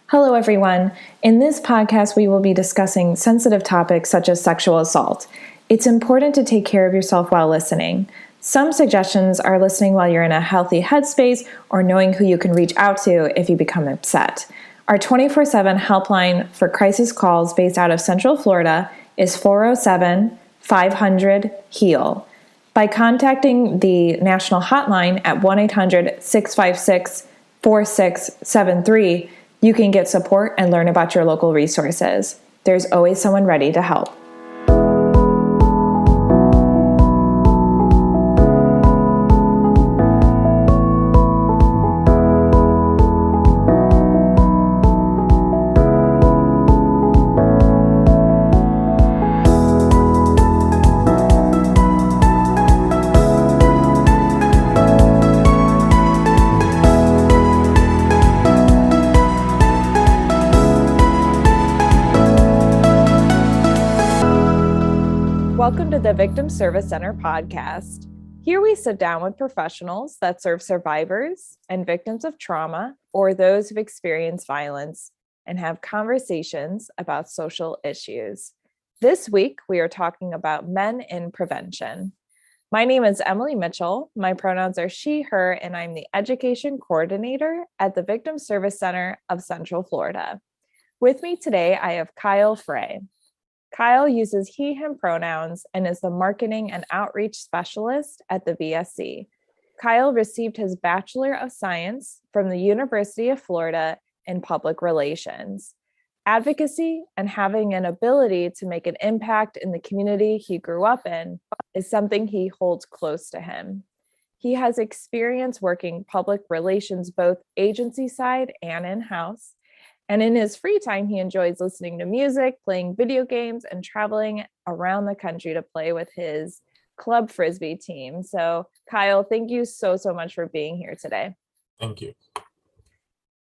Hello, everyone. In this podcast, we will be discussing sensitive topics such as sexual assault. It's important to take care of yourself while listening. Some suggestions are listening while you're in a healthy headspace or knowing who you can reach out to if you become upset. Our 24/7 helpline for crisis calls based out of Central Florida is 407-500-HEAL. By contacting the national hotline at 1-800-656-4673, you can get support and learn about your local resources. There's always someone ready to help. Welcome to the Victim Service Center podcast. Here we sit down with professionals that serve survivors and victims of trauma or those who've experienced violence and have conversations about social issues. This week, we are talking about men in prevention. My name is Emilie Mitchell. My pronouns are she, her, and I'm the education coordinator at the Victim Service Center of Central Florida. With me today, I have Kyle Fray. Kyle uses he, him pronouns and is the marketing and outreach specialist at the VSC. Kyle received his Bachelor of Science from the University of Florida in public relations. Advocacy and having an ability to make an impact in the community he grew up in is something he holds close to him. He has experience working public relations, both agency side and in-house. And in his free time, he enjoys listening to music, playing video games, and traveling around the country to play with his club Frisbee team. So, Kyle, thank you so much for being here today. Thank you.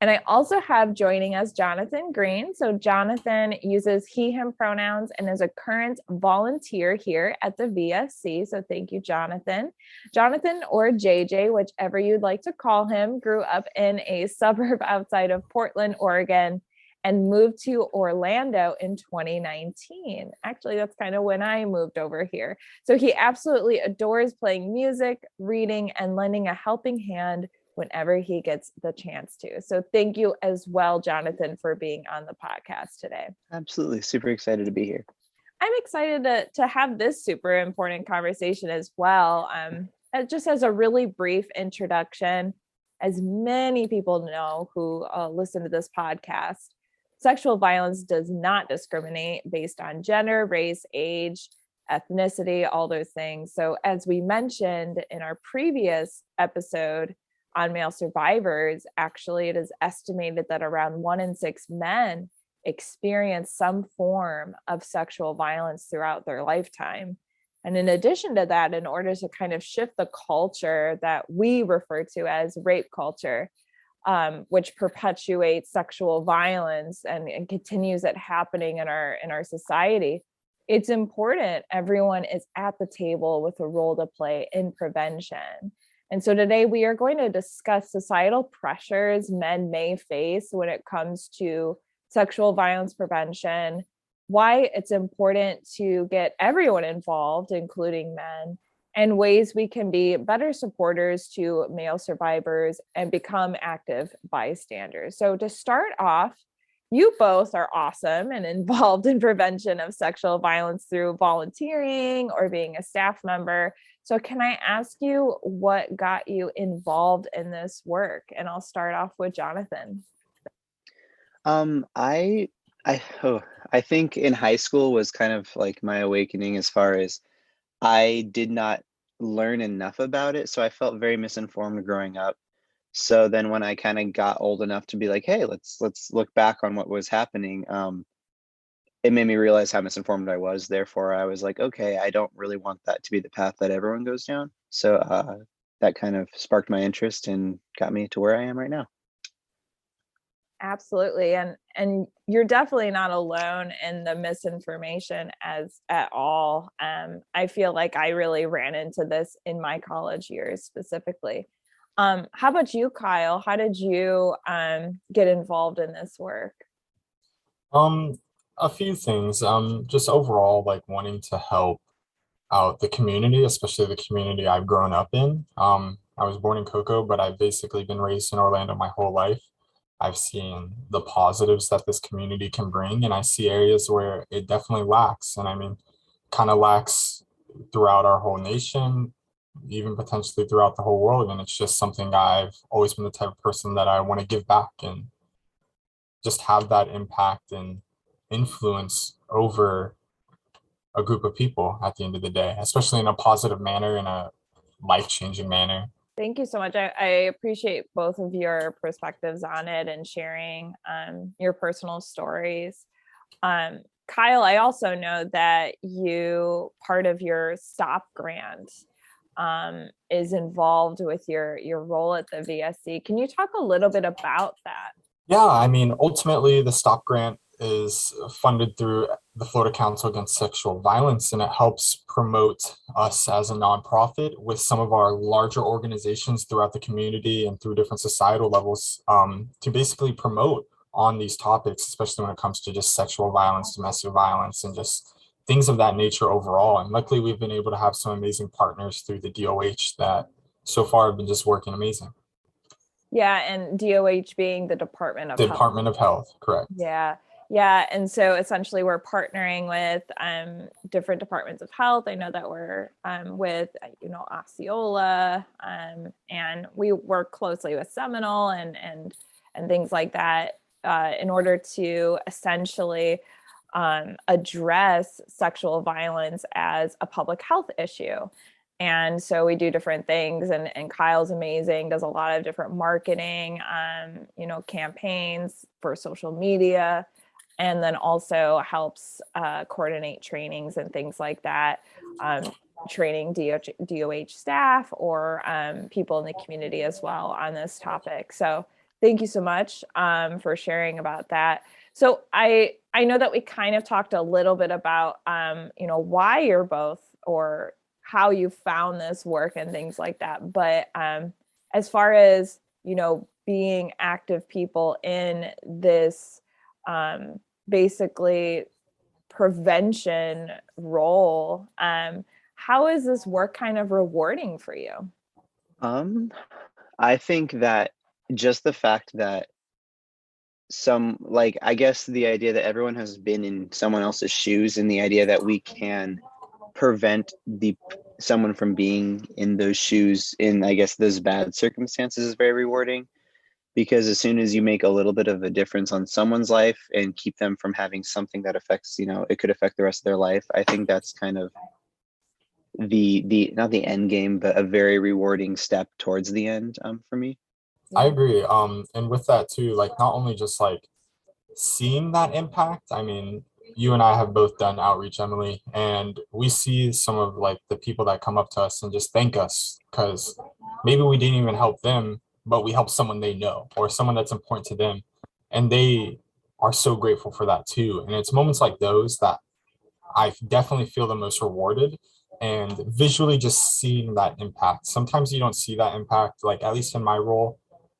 And I also have joining us Jonathan Green. So Jonathan uses he, him pronouns and is a current volunteer here at the VSC. So thank you, Jonathan. Jonathan, or JJ, whichever you'd like to call him, grew up in a suburb outside of Portland, Oregon, and moved to Orlando in 2019. Actually, that's kind of when I moved over here. So he absolutely adores playing music, reading, and lending a helping hand whenever he gets the chance to. So thank you as well, Jonathan, for being on the podcast today. Absolutely. Super excited to be here. I'm excited to have this super important conversation as well. Just as a really brief introduction, as many people know who listen to this podcast, sexual violence does not discriminate based on gender, race, age, ethnicity, all those things. So as we mentioned in our previous episode, on male survivors, actually, it is estimated that around 1 in 6 men experience some form of sexual violence throughout their lifetime. And in addition to that, in order to kind of shift the culture that we refer to as rape culture, which perpetuates sexual violence and continues it happening in our society, it's important everyone is at the table with a role to play in prevention. And so today we are going to discuss societal pressures men may face when it comes to sexual violence prevention, why it's important to get everyone involved, including men, and ways we can be better supporters to male survivors and become active bystanders. So to start off, you both are awesome and involved in prevention of sexual violence through volunteering or being a staff member. So can I ask you what got you involved in this work? And I'll start off with Jonathan. I think in high school was kind of like my awakening as far as I did not learn enough about it. So I felt very misinformed growing up. So then when I kind of got old enough to be like, hey, let's look back on what was happening, it made me realize how misinformed I was. Therefore, I was like, okay, I don't really want that to be the path that everyone goes down. So that kind of sparked my interest and got me to where I am right now. Absolutely. And you're definitely not alone in the misinformation at all. I feel like I really ran into this in my college years specifically. How about you, Kyle? How did you get involved in this work? Um, a few things. Just overall, like wanting to help out the community, especially the community I've grown up in. I was born in Cocoa, but I've basically been raised in Orlando my whole life. I've seen the positives that this community can bring, and I see areas where it definitely lacks. And I mean, kind of lacks throughout our whole nation, even potentially throughout the whole world. And it's just something I've always been the type of person that I want to give back and just have that impact and influence over a group of people at the end of the day, especially in a positive manner, in a life-changing manner. Thank you so much. I appreciate both of your perspectives on it and sharing your personal stories. Kyle, I also know that part of your STOP grant is involved with your role at the VSC. Can you talk a little bit about that? Yeah, I mean, ultimately, the STOP grant is funded through the Florida Council Against Sexual Violence, and it helps promote us as a nonprofit with some of our larger organizations throughout the community and through different societal levels to basically promote on these topics, especially when it comes to just sexual violence, domestic violence, and just things of that nature overall. And luckily, we've been able to have some amazing partners through the DOH that so far have been just working amazing. Yeah, and DOH being the Department of Health. Department of Health, correct. Yeah. Yeah. And so essentially we're partnering with different departments of health. I know that we're with, Osceola, and we work closely with Seminole and things like that in order to essentially address sexual violence as a public health issue. And so we do different things, and Kyle's amazing, does a lot of different marketing, campaigns for social media, and then also helps coordinate trainings and things like that, training DOH staff or people in the community as well on this topic. So thank you so much for sharing about that. So I know that we kind of talked a little bit about, why you're both, or how you found this work and things like that. But as far as, being active people in this basically prevention role, how is this work kind of rewarding for you? I think that just the fact that I guess the idea that everyone has been in someone else's shoes, and the idea that we can prevent someone from being in those shoes in, I guess, those bad circumstances is very rewarding, because as soon as you make a little bit of a difference on someone's life and keep them from having something that affects, it could affect the rest of their life. I think that's kind of the not the end game, but a very rewarding step towards the end for me. I agree. And with that too, like not only just like seeing that impact, I mean, you and I have both done outreach, Emily, and we see some of like the people that come up to us and just thank us because maybe we didn't even help them, but we helped someone they know or someone that's important to them. And they are so grateful for that too. And it's moments like those that I definitely feel the most rewarded, and visually just seeing that impact. Sometimes you don't see that impact, like at least in my role,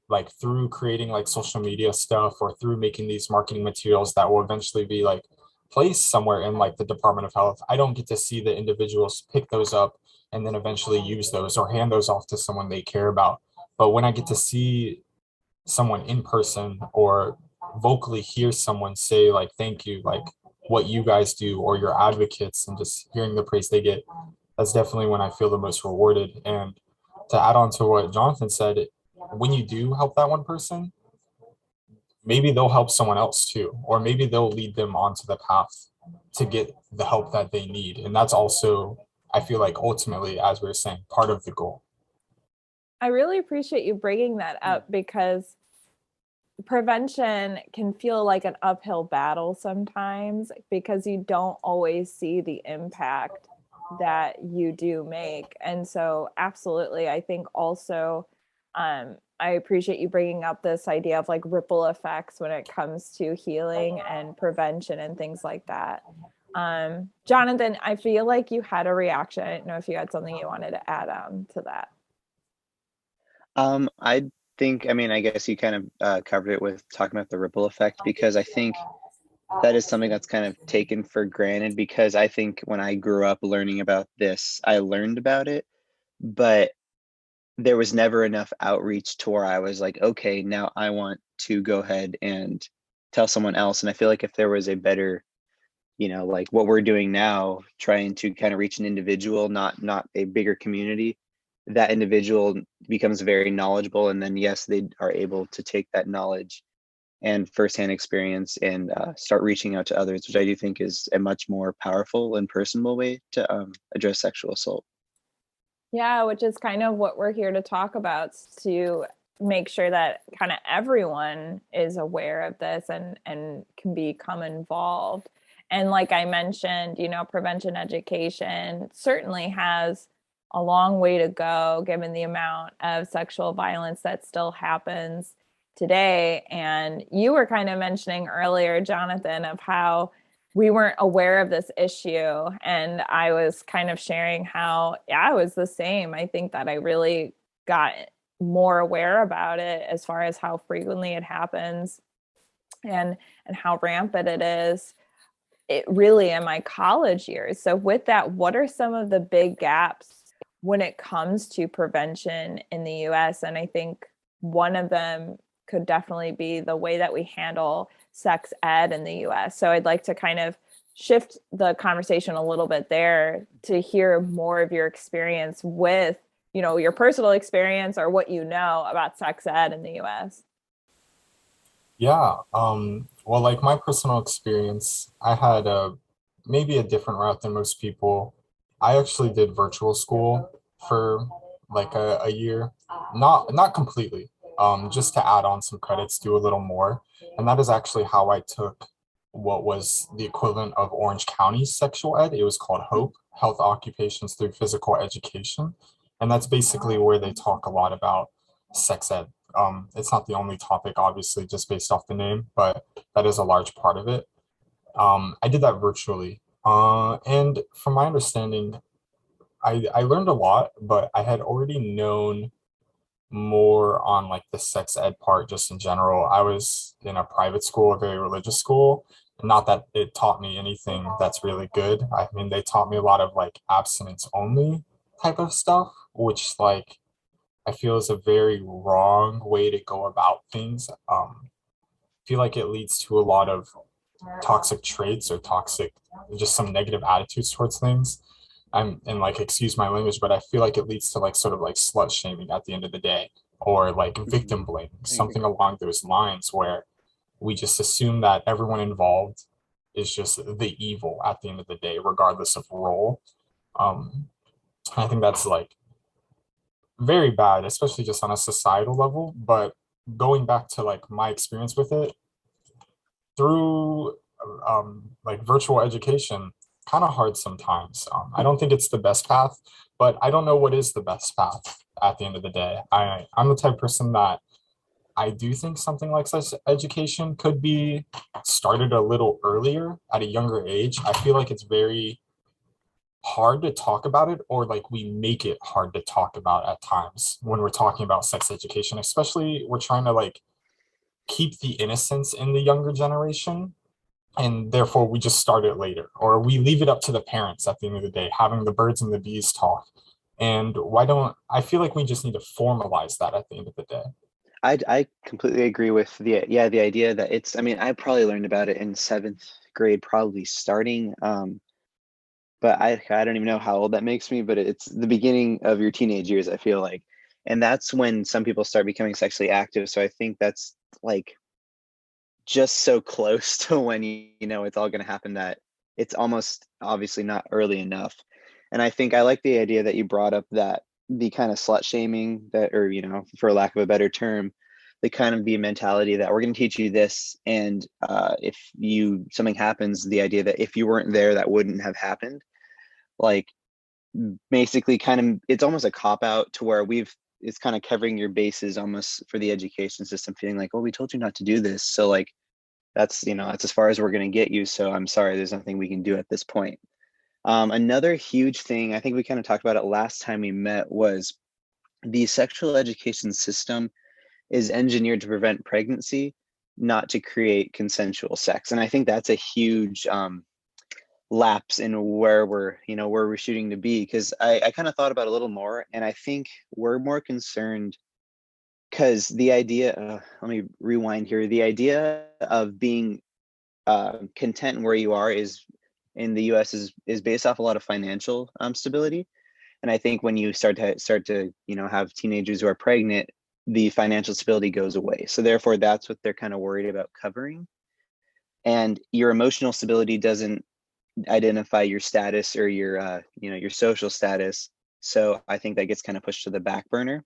like through creating like social media stuff or through making these marketing materials that will eventually be like placed somewhere in like the Department of Health. I don't get to see the individuals pick those up and then eventually use those or hand those off to someone they care about. But when I get to see someone in person or vocally hear someone say like thank you, like what you guys do or your advocates, and just hearing the praise they get, that's definitely when I feel the most rewarded. And to add on to what Jonathan said, when you do help that one person, maybe they'll help someone else too, or maybe they'll lead them onto the path to get the help that they need. And that's also, I feel like ultimately, as we were saying, part of the goal. I really appreciate you bringing that up, because prevention can feel like an uphill battle sometimes, because you don't always see the impact that you do make. And so absolutely, I think also I appreciate you bringing up this idea of like ripple effects when it comes to healing and prevention and things like that. Jonathan, I feel like you had a reaction. I don't know if you had something you wanted to add on to that. I think, I mean, I guess you kind of covered it with talking about the ripple effect, because I think that is something that's kind of taken for granted, because I think when I grew up learning about this, I learned about it, but there was never enough outreach to where I was like, okay, now I want to go ahead and tell someone else. And I feel like if there was a better, like what we're doing now, trying to kind of reach an individual, not a bigger community, that individual becomes very knowledgeable, and then yes, they are able to take that knowledge and firsthand experience and start reaching out to others, which I do think is a much more powerful and personal way to address sexual assault. Yeah, which is kind of what we're here to talk about, to make sure that kind of everyone is aware of this and can become involved. And like I mentioned, prevention education certainly has a long way to go given the amount of sexual violence that still happens today. And you were kind of mentioning earlier, Jonathan, of how we weren't aware of this issue. And I was kind of sharing how, yeah, I was the same. I think that I really got more aware about it as far as how frequently it happens and how rampant it is. It really in my college years. So with that, what are some of the big gaps when it comes to prevention in the US? And I think one of them could definitely be the way that we handle sex ed in the US. So I'd like to kind of shift the conversation a little bit there to hear more of your experience with, your personal experience or what you know about sex ed in the US. Yeah. Well, like my personal experience, I had maybe a different route than most people. I actually did virtual school for like a year, not completely, just to add on some credits, do a little more. And that is actually how I took what was the equivalent of Orange County's sexual ed. It was called HOPE, Health Occupations Through Physical Education. And that's basically where they talk a lot about sex ed. It's not the only topic, obviously, just based off the name, but that is a large part of it. I did that virtually. And from my understanding, I learned a lot, but I had already known more on like the sex ed part just in general. I was in a private school, a very religious school. Not that it taught me anything that's really good. I mean, they taught me a lot of like abstinence only type of stuff, which like I feel is a very wrong way to go about things. I feel like it leads to a lot of toxic traits or toxic, just some negative attitudes towards things. And like, excuse my language, but I feel like it leads to like sort of like slut shaming at the end of the day, or like Mhm. victim blaming, I agree. something along those lines where we just assume that everyone involved is just the evil at the end of the day, regardless of role. Um, I think that's like very bad, especially just on a societal level. But going back to like my experience with it through like virtual education, kind of hard sometimes. I don't think it's the best path, but I don't know what is the best path at the end of the day. I'm the type of person that I do think something like sex education could be started a little earlier at a younger age. I feel like it's very hard to talk about it, or like we make it hard to talk about at times when we're talking about sex education, especially we're trying to like keep the innocence in the younger generation, and therefore we just start it later, or we leave it up to the parents at the end of the day, having the birds and the bees talk. And why don't I feel like we just need to formalize that at the end of the day. I completely agree with the idea that it's, I mean, I probably learned about it in seventh grade, probably starting. But I don't even know how old that makes me, but it's the beginning of your teenage years, I feel like. And that's when some people start becoming sexually active. So I think that's like just so close to when you know it's all going to happen, that it's almost obviously not early enough. And I think I like the idea that you brought up, that the kind of slut shaming that, or for lack of a better term, the kind of the mentality that we're going to teach you this, and if you something happens, the idea that if you weren't there, that wouldn't have happened. Like, basically kind of, it's almost a cop out to where it's kind of covering your bases almost for the education system, feeling like, well, we told you not to do this, so like that's as far as we're going to get you, so I'm sorry, there's nothing we can do at this point. Another huge thing, I think we kind of talked about it last time we met, was the sexual education system is engineered to prevent pregnancy, not to create consensual sex. And I think that's a huge lapse in where we're shooting to be. Because I kind of thought about it a little more, and I think we're more concerned because the idea, let me rewind here, the idea of being content where you are is in the US is based off a lot of financial stability. And I think when you start to have teenagers who are pregnant, the financial stability goes away. So therefore, that's what they're kind of worried about covering. And your emotional stability doesn't identify your status or your social status. So I think that gets kind of pushed to the back burner.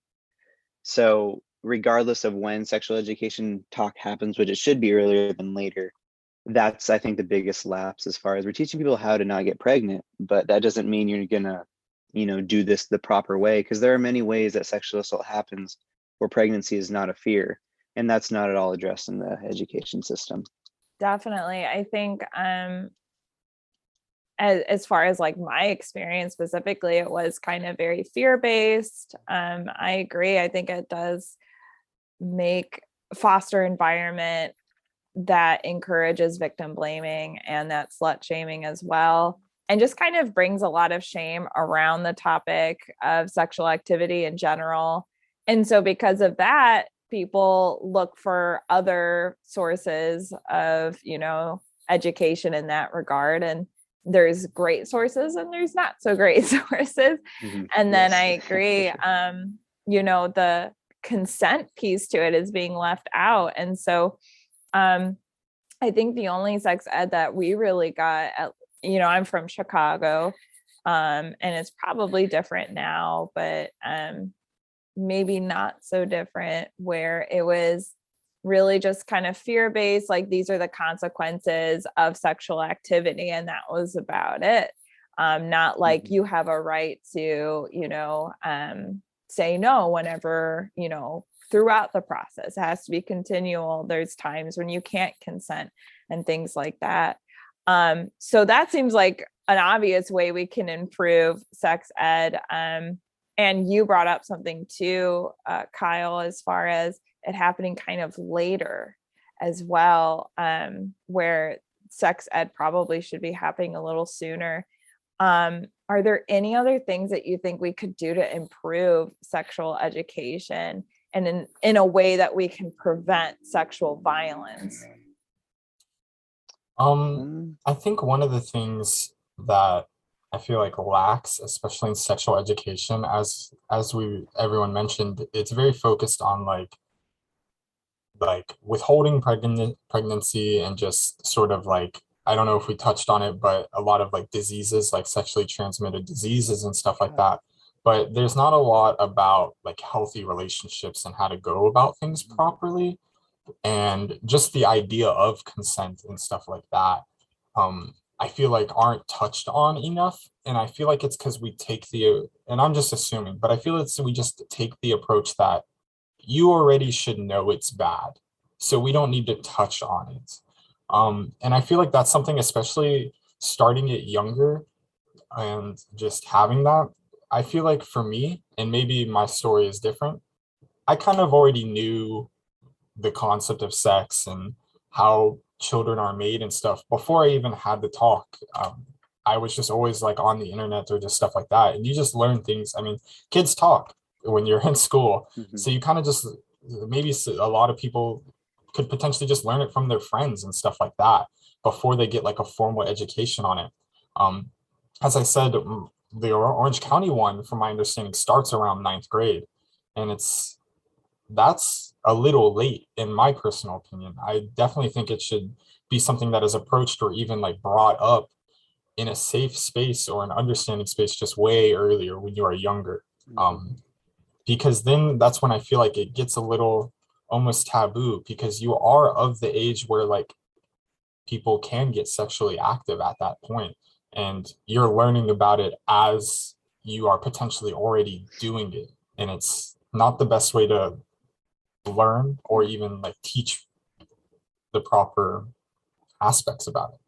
So regardless of when sexual education talk happens, which it should be earlier than later, that's, I think, the biggest lapse as far as we're teaching people how to not get pregnant, but that doesn't mean you're gonna, do this the proper way, because there are many ways that sexual assault happens where pregnancy is not a fear, and that's not at all addressed in the education system. Definitely. I think as far as like my experience specifically, it was kind of very fear-based. I agree. I think it does make foster environment that encourages victim blaming and that slut shaming as well, and just kind of brings a lot of shame around the topic of sexual activity in general. And so because of that, people look for other sources of, education in that regard. And there's great sources and there's not so great sources. Mm-hmm. And then Yes. I agree, the consent piece to it is being left out. And so I think the only sex ed that we really got I'm from Chicago, and it's probably different now, but maybe not so different, where it was really just kind of fear-based, like these are the consequences of sexual activity, and that was about it. Not like you have a right to, say no whenever, throughout the process. It has to be continual. There's times when you can't consent and things like that. So that seems like an obvious way we can improve sex ed. And you brought up something too, Kyle, as far as it happening kind of later as well, where sex ed probably should be happening a little sooner. Are there any other things that you think we could do to improve sexual education and in a way that we can prevent sexual violence? I think one of the things that I feel like lacks, especially in sexual education, as everyone mentioned, it's very focused on like withholding pregnancy and just sort of like, I don't know if we touched on it, but a lot of like diseases, like sexually transmitted diseases and stuff like that. But there's not a lot about like healthy relationships and how to go about things properly, and just the idea of consent and stuff like that. I feel like aren't touched on enough. And I feel like it's because we take and I'm just assuming, but I feel we just take the approach that you already should know it's bad, so we don't need to touch on it. And I feel like that's something, especially starting it younger and just having that. I feel like for me, and maybe my story is different, I kind of already knew the concept of sex and how children are made and stuff before I even had the talk. I was just always like on the internet or just stuff like that. And you just learn things. I mean, kids talk when you're in school. So you kind of just, maybe a lot of people could potentially just learn it from their friends and stuff like that before they get like a formal education on it. As I said, the Orange County one, from my understanding, starts around 9th grade. And that's a little late in my personal opinion. I definitely think it should be something that is approached or even like brought up in a safe space or an understanding space just way earlier when you are younger. Because then that's when I feel like it gets a little almost taboo, because you are of the age where like people can get sexually active at that point, and you're learning about it as you are potentially already doing it. And it's not the best way to learn or even like teach the proper aspects about it.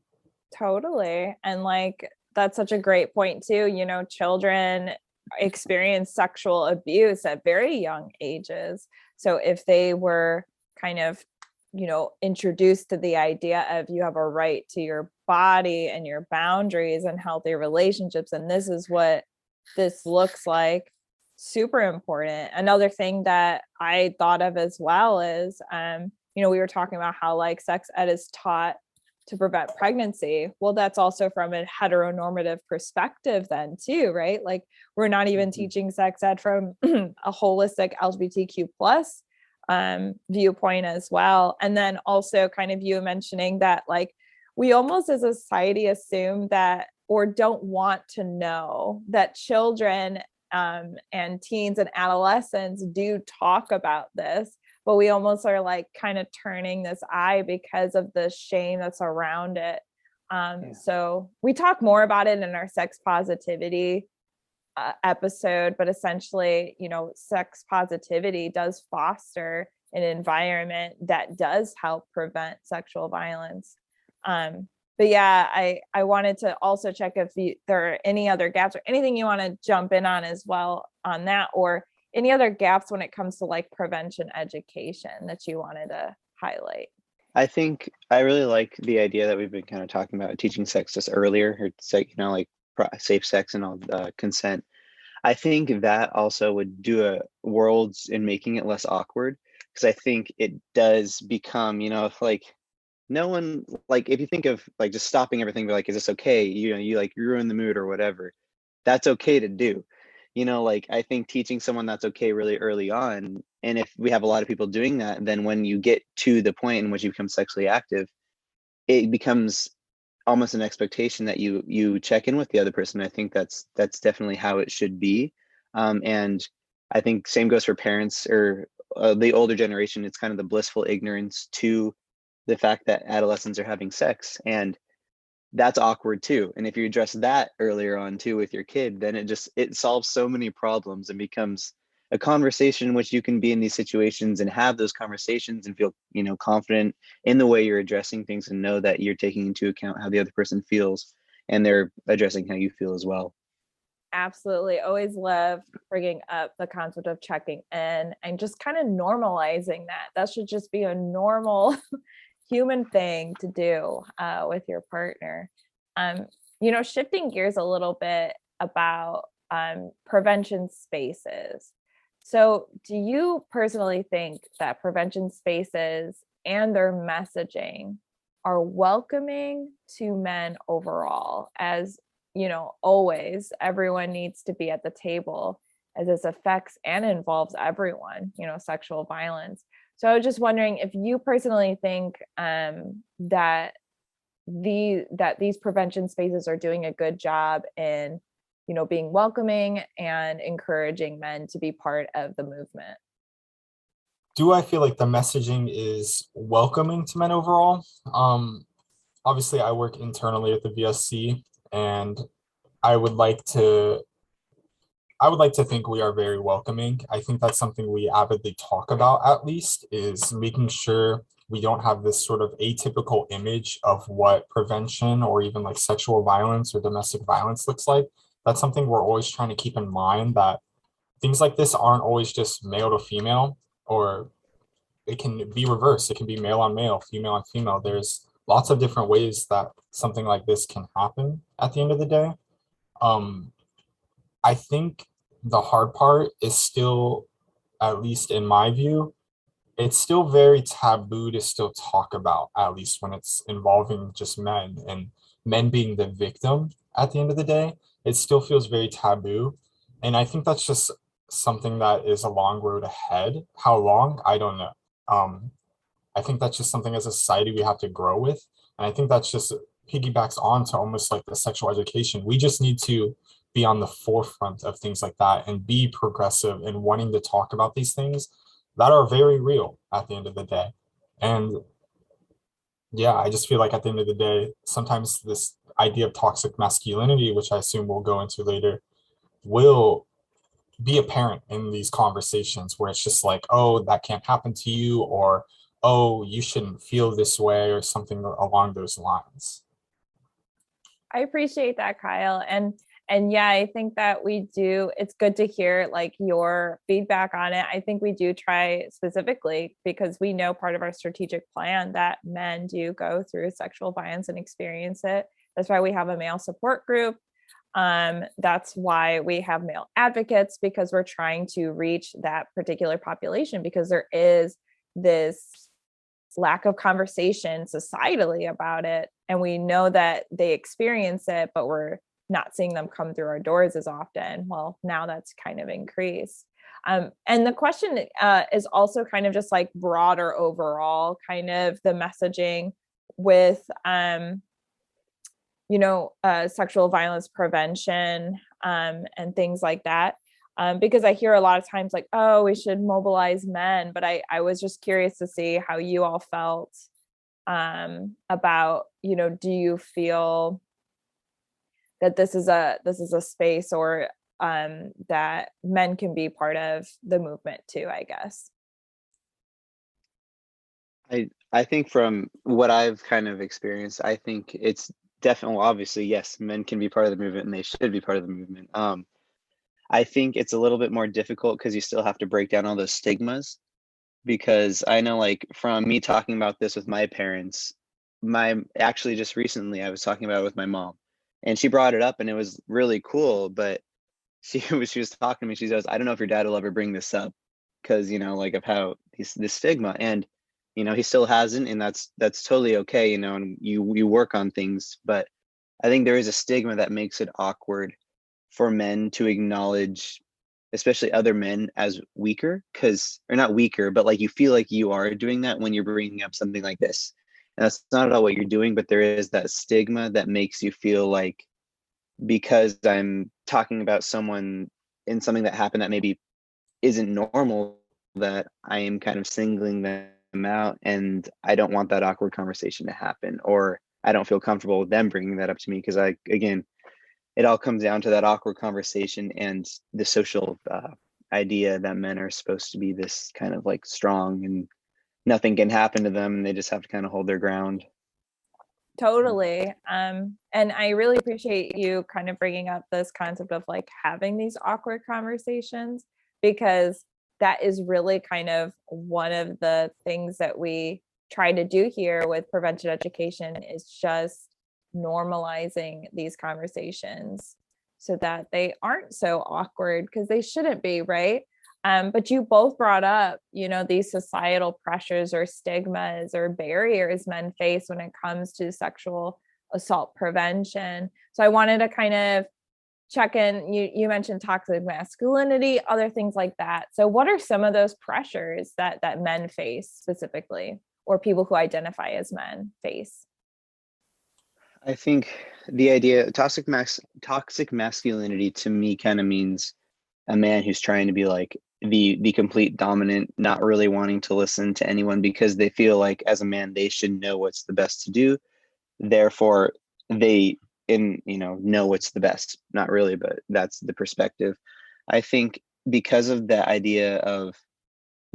Totally. And like, that's such a great point too. Children experience sexual abuse at very young ages. So if they were kind of, introduced to the idea of you have a right to your body and your boundaries and healthy relationships, and this is what this looks like, super important. Another thing that I thought of as well is, we were talking about how like sex ed is taught to prevent pregnancy. Well, that's also from a heteronormative perspective then too, right? Like we're not even teaching sex ed from a holistic LGBTQ plus viewpoint as well. And then also kind of you mentioning that like we almost as a society assume that or don't want to know that children and teens and adolescents do talk about this, but we almost are like kind of turning this eye because of the shame that's around it. So we talk more about it in our sex positivity episode, but essentially, sex positivity does foster an environment that does help prevent sexual violence. But yeah, I wanted to also check if there are any other gaps or anything you want to jump in on as well on that, or any other gaps when it comes to like prevention education that you wanted to highlight. I think I really like the idea that we've been kind of talking about teaching sex just earlier, or like safe sex and all consent. I think that also would do a worlds in making it less awkward, because I think it does become, if like no one, like if you think of like just stopping everything, be like, is this okay? You like ruin the mood or whatever. That's okay to do. Like I think teaching someone that's okay really early on, and if we have a lot of people doing that, then when you get to the point in which you become sexually active, it becomes almost an expectation that you check in with the other person. I think that's definitely how it should be. And I think same goes for parents or the older generation. It's kind of the blissful ignorance to the fact that adolescents are having sex, and that's awkward too. And if you address that earlier on too with your kid, then it solves so many problems and becomes a conversation in which you can be in these situations and have those conversations and feel, confident in the way you're addressing things, and know that you're taking into account how the other person feels and they're addressing how you feel as well. Absolutely. Always love bringing up the concept of checking in and just kind of normalizing that. That should just be a normal human thing to do with your partner. Shifting gears a little bit about prevention spaces. So do you personally think that prevention spaces and their messaging are welcoming to men overall? As always, everyone needs to be at the table, as this affects and involves everyone, sexual violence. So I was just wondering if you personally think that these prevention spaces are doing a good job in, being welcoming and encouraging men to be part of the movement. Do I feel like the messaging is welcoming to men overall? Obviously, I work internally at the VSC, and I would like to think we are very welcoming. I think that's something we avidly talk about, at least, is making sure we don't have this sort of atypical image of what prevention or even like sexual violence or domestic violence looks like. That's something we're always trying to keep in mind, that things like this aren't always just male to female, or it can be reversed. It can be male on male, female on female. There's lots of different ways that something like this can happen at the end of the day. I think the hard part is still, at least in my view, it's still very taboo to still talk about, at least when it's involving just men and men being the victim at the end of the day. It still feels very taboo. And I think that's just something that is a long road ahead. How long? I don't know. I think that's just something as a society we have to grow with. And I think that's just piggybacks on to almost like the sexual education. We just need to be on the forefront of things like that and be progressive in wanting to talk about these things that are very real at the end of the day. And yeah, I just feel like at the end of the day, sometimes this idea of toxic masculinity, which I assume we'll go into later, will be apparent in these conversations where it's just like, oh, that can't happen to you, or oh, you shouldn't feel this way, or something along those lines. I appreciate that, Kyle. And And yeah, I think that we do, it's good to hear like your feedback on it. I think we do try specifically because we know part of our strategic plan that men do go through sexual violence and experience it. That's why we have a male support group. That's why we have male advocates, because we're trying to reach that particular population, because there is this lack of conversation societally about it. And we know that they experience it, but we're not seeing them come through our doors as often. Well, now that's kind of increased. And the question is also kind of just like broader overall, kind of the messaging with, sexual violence prevention and things like that. Because I hear a lot of times like, oh, we should mobilize men. But I was just curious to see how you all felt about, do you feel that this is a space or that men can be part of the movement too, I guess. I think from what I've kind of experienced, I think it's definitely, well, obviously, yes, men can be part of the movement and they should be part of the movement. I think it's a little bit more difficult because you still have to break down all those stigmas, because I know, like, from me talking about this with my parents, actually just recently I was talking about it with my mom, and she brought it up and it was really cool, but she was talking to me, she goes, I don't know if your dad will ever bring this up because, like, of how this stigma, and he still hasn't, and that's totally okay, and you work on things, but I think there is a stigma that makes it awkward for men to acknowledge, especially other men, as weaker, or not weaker, but like you feel like you are doing that when you're bringing up something like this. And that's not at all what you're doing, but there is that stigma that makes you feel like, because I'm talking about someone in something that happened that maybe isn't normal, that I am kind of singling them out, and I don't want that awkward conversation to happen, or I don't feel comfortable with them bringing that up to me, because again, it all comes down to that awkward conversation and the social idea that men are supposed to be this kind of like strong and nothing can happen to them, and they just have to kind of hold their ground. Totally. And I really appreciate you kind of bringing up this concept of like having these awkward conversations, because that is really kind of one of the things that we try to do here with prevention education, is just normalizing these conversations so that they aren't so awkward, because they shouldn't be, right? But you both brought up, these societal pressures or stigmas or barriers men face when it comes to sexual assault prevention. So I wanted to kind of check in. You mentioned toxic masculinity, other things like that. So what are some of those pressures that men face specifically, or people who identify as men face? I think the idea toxic masculinity to me kind of means a man who's trying to be like the complete dominant, not really wanting to listen to anyone because they feel like as a man they should know what's the best to do. Therefore, they know what's the best. Not really, but that's the perspective. I think because of the idea of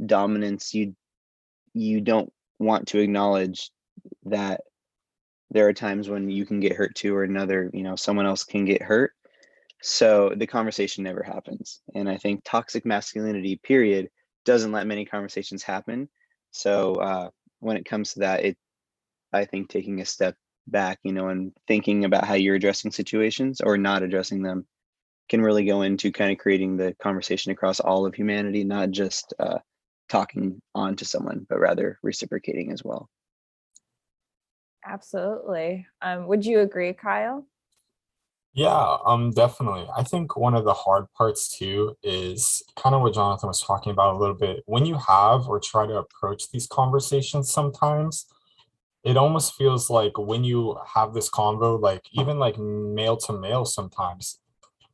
dominance, you don't want to acknowledge that there are times when you can get hurt too, or someone else can get hurt. So the conversation never happens. And I think toxic masculinity, period, doesn't let many conversations happen. So when it comes to that, I think taking a step back, and thinking about how you're addressing situations or not addressing them can really go into kind of creating the conversation across all of humanity, not just talking on to someone, but rather reciprocating as well. Absolutely. Would you agree, Kyle? Yeah, definitely. I think one of the hard parts too is kind of what Jonathan was talking about a little bit. When you have or try to approach these conversations, sometimes it almost feels like when you have this convo, like even like male to male, sometimes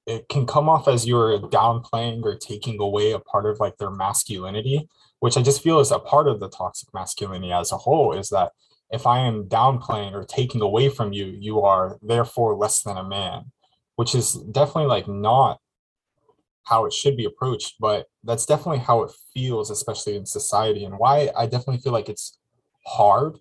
it can come off as you're downplaying or taking away a part of like their masculinity, which I just feel is a part of the toxic masculinity as a whole, is that if I am downplaying or taking away from you, you are therefore less than a man, which is definitely like not how it should be approached, but that's definitely how it feels, especially in society, and why I definitely feel like it's hard,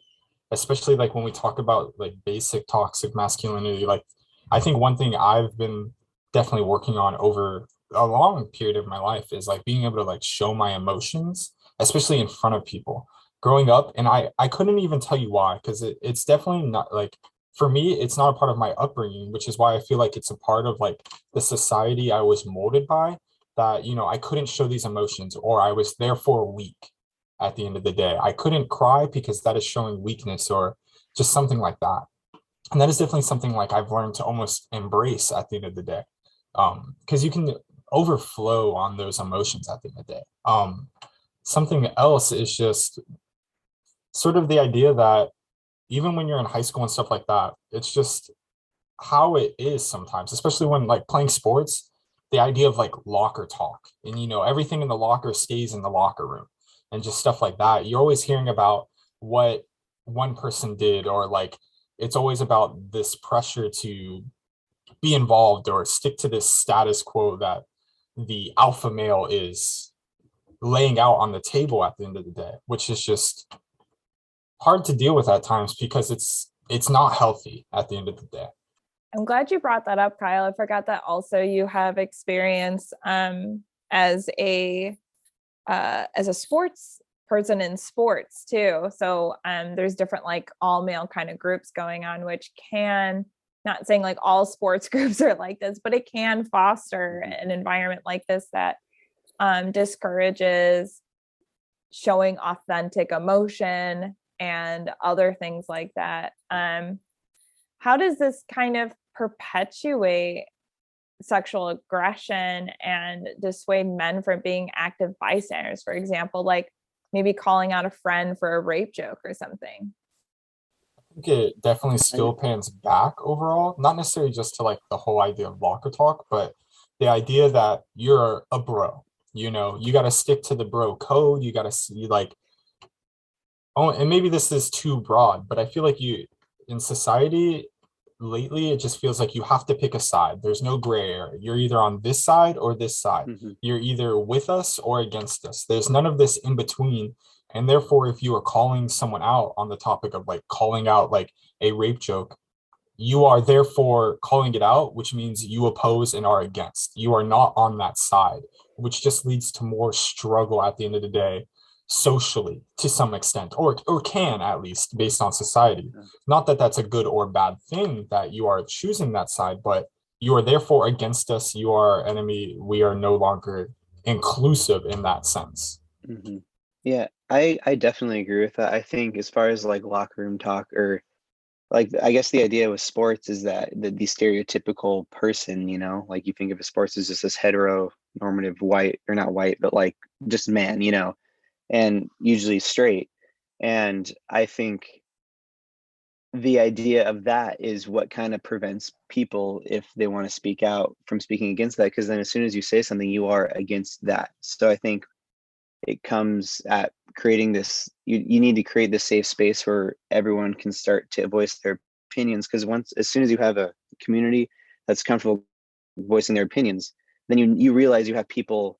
especially like when we talk about like basic toxic masculinity. Like I think one thing I've been definitely working on over a long period of my life is like being able to like show my emotions, especially in front of people. Growing up, and I couldn't even tell you why, because it's definitely not like, for me, it's not a part of my upbringing, which is why I feel like it's a part of like the society I was molded by, that, you know, I couldn't show these emotions, or I was therefore weak at the end of the day. I couldn't cry because that is showing weakness, or just something like that. And that is definitely something like I've learned to almost embrace at the end of the day. Because you can overflow on those emotions at the end of the day. Something else is just sort of the idea that even when you're in high school and stuff like that, it's just how it is sometimes, especially when like playing sports, the idea of like locker talk, and you know, everything in the locker stays in the locker room, and just stuff like that. You're always hearing about what one person did, or like it's always about this pressure to be involved or stick to this status quo that the alpha male is laying out on the table at the end of the day, which is just hard to deal with at times because it's not healthy at the end of the day. I'm glad you brought that up, Kyle. I forgot that also you have experience as a sports person in sports too. So there's different like all male kind of groups going on, which can, not saying like all sports groups are like this, but it can foster an environment like this that discourages showing authentic emotion and other things like that. How does this kind of perpetuate sexual aggression and dissuade men from being active bystanders, for example, like maybe calling out a friend for a rape joke or something? I think it definitely still pans back overall, not necessarily just to like the whole idea of locker talk, but the idea that you're a bro. You know, you got to stick to the bro code. You got to see like, oh, and maybe this is too broad, but I feel like you in society lately, it just feels like you have to pick a side. There's no gray area. You're either on this side or this side. Mm-hmm. You're either with us or against us. There's none of this in between. And therefore, if you are calling someone out on the topic of like calling out like a rape joke, you are therefore calling it out, which means you oppose and are against. You are not on that side, which just leads to more struggle at the end of the day, socially to some extent, or can at least based on society. Not that that's a good or bad thing that you are choosing that side, but you are therefore against us. You are enemy. We are no longer inclusive in that sense. Mm-hmm. Yeah, I definitely agree with that. I think as far as like locker room talk, or like I guess the idea with sports is that the stereotypical person, you know, like you think of sports as just this heteronormative white, or not white, but like just man, you know, and usually straight. And I think the idea of that is what kind of prevents people, if they want to speak out, from speaking against that, because then as soon as you say something, you are against that. So I think it comes at creating this, you need to create this safe space where everyone can start to voice their opinions, because as soon as you have a community that's comfortable voicing their opinions, then you realize you have people